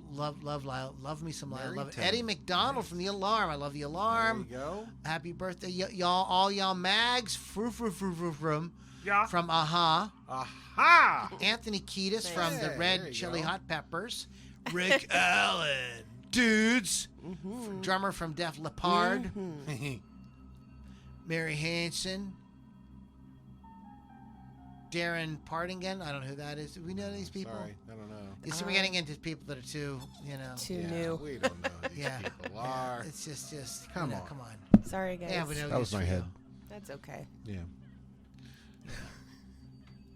Lyle. Love me some Lyle. Love it. Eddie McDonald from The Alarm. I love The Alarm. There you go. Happy birthday, y'all, all y'all mags. From Yeah. Aha. Aha! Anthony Kiedis Hey, from the there Red you Chili go. Hot Peppers. Rick Allen. Dudes. Drummer from Def Leppard. Mary Hansen. Darren Partington. I don't know who that is. Do we know these people? Sorry, I don't know. You see, we're getting into people that are too, Too Yeah, new. we don't know who these Yeah. people are. It's just Come on. on. Come on. Sorry, guys. Yeah, we know That was this my for head. you. That's okay. Yeah.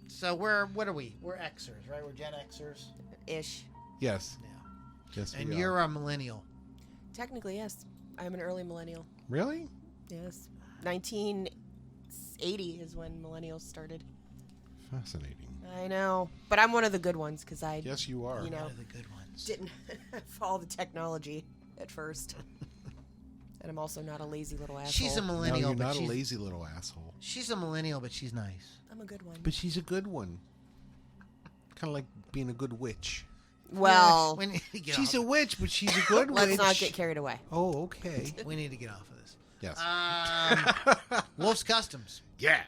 So what are we? We're Xers, right? We're Gen Xers. Ish. Yes. Yeah. Yes. And we you're are. a millennial. Technically, yes. I'm an early millennial. Really? Yes. 1980 is when millennials started. Fascinating. I know. But I'm one of the good ones because I Yes, you are. You know. One of the good ones. didn't follow the technology at first. And I'm also not a lazy little asshole. She's a No, millennial, you're but not a she's, lazy little asshole. she's a millennial, but she's nice. I'm a good one. But she's a good one. Kind of like being a good witch. Well, We need to get She's off. a witch, but she's a good witch. let's not get carried away. Oh, okay. We need to get off of this. Yes. Wolf's Customs. Yeah.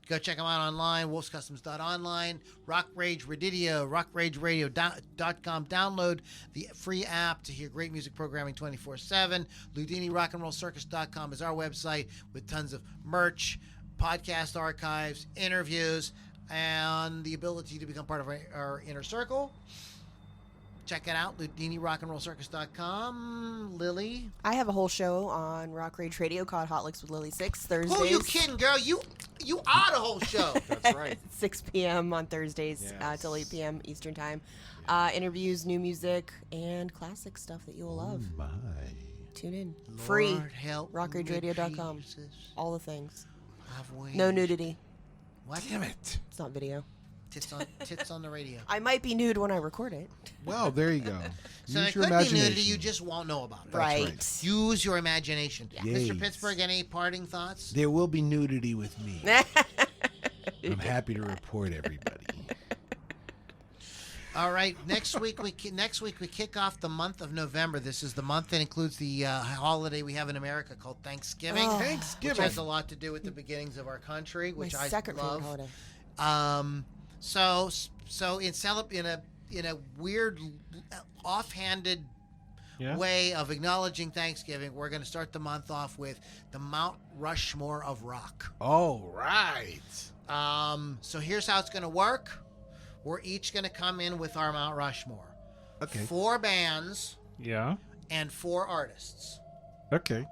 Go check them out online, wolfscustoms.online, Rock Rage Radio, rockrageradio.com. Download the free app to hear great music programming 24/7. Loudini rockandrollcircus.com is our website with tons of merch, podcast archives, interviews, and the ability to become part of our inner circle. Check it out, LoudiniRockandRollCircus.com. Lily. I have a whole show on Rock Rage Radio called Hot Licks with Lily 6 Thursdays. Who you kidding, girl? You are the whole show. That's right. 6 p.m. on Thursdays Yes. till 8 p.m. Eastern Time. Interviews, new music, and classic stuff that you will love. My. Tune in. Free. Lord help me, rockrageradio.com. Jesus. All the things. I've No waited. nudity. What? Damn it. It's not video. Tits on the radio. I might be nude when I record it. Well, there you go. So Use it your could be imagination. nudity, you just won't know about it. right. Use your imagination. Yes. Mr. Pittsburgh, any parting thoughts? There will be nudity with me. I'm happy to report, everybody. All right. Next week we kick off the month of November. This is the month that includes the holiday we have in America called Thanksgiving. Oh. Which Thanksgiving. has a lot to do with the beginnings of our country, My which I second favorite love. holiday. So in a weird, offhanded Yeah. way of acknowledging Thanksgiving, we're going to start the month off with the Mount Rushmore of rock. All right. So here's how it's going to work. We're each going to come in with our Mount Rushmore. Okay. 4 bands Yeah. and 4 artists. Okay.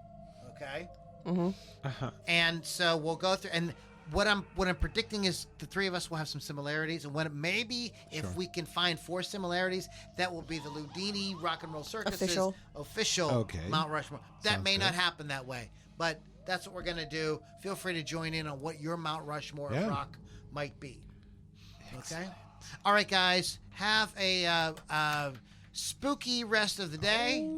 Okay. Uh-huh. And so we'll go through, and what I'm predicting is the 3 of us will have some similarities, and maybe if we can find 4 similarities, that will be the Loudini Rock and Roll Circus official Okay. Mount Rushmore. That Sounds may good. not happen that way, but that's what we're gonna do. Feel free to join in on what your Mount Rushmore Yeah. of rock might be. Okay. All right, guys. Have a spooky rest of the day.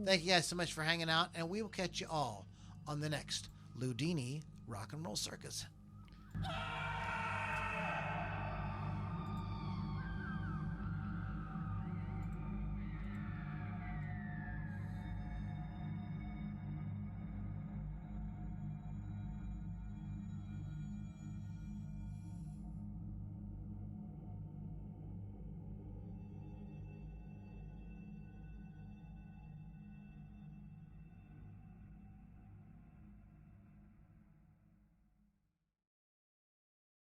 Thank you guys so much for hanging out, and we will catch you all on the next Loudini Rock and Roll Circus.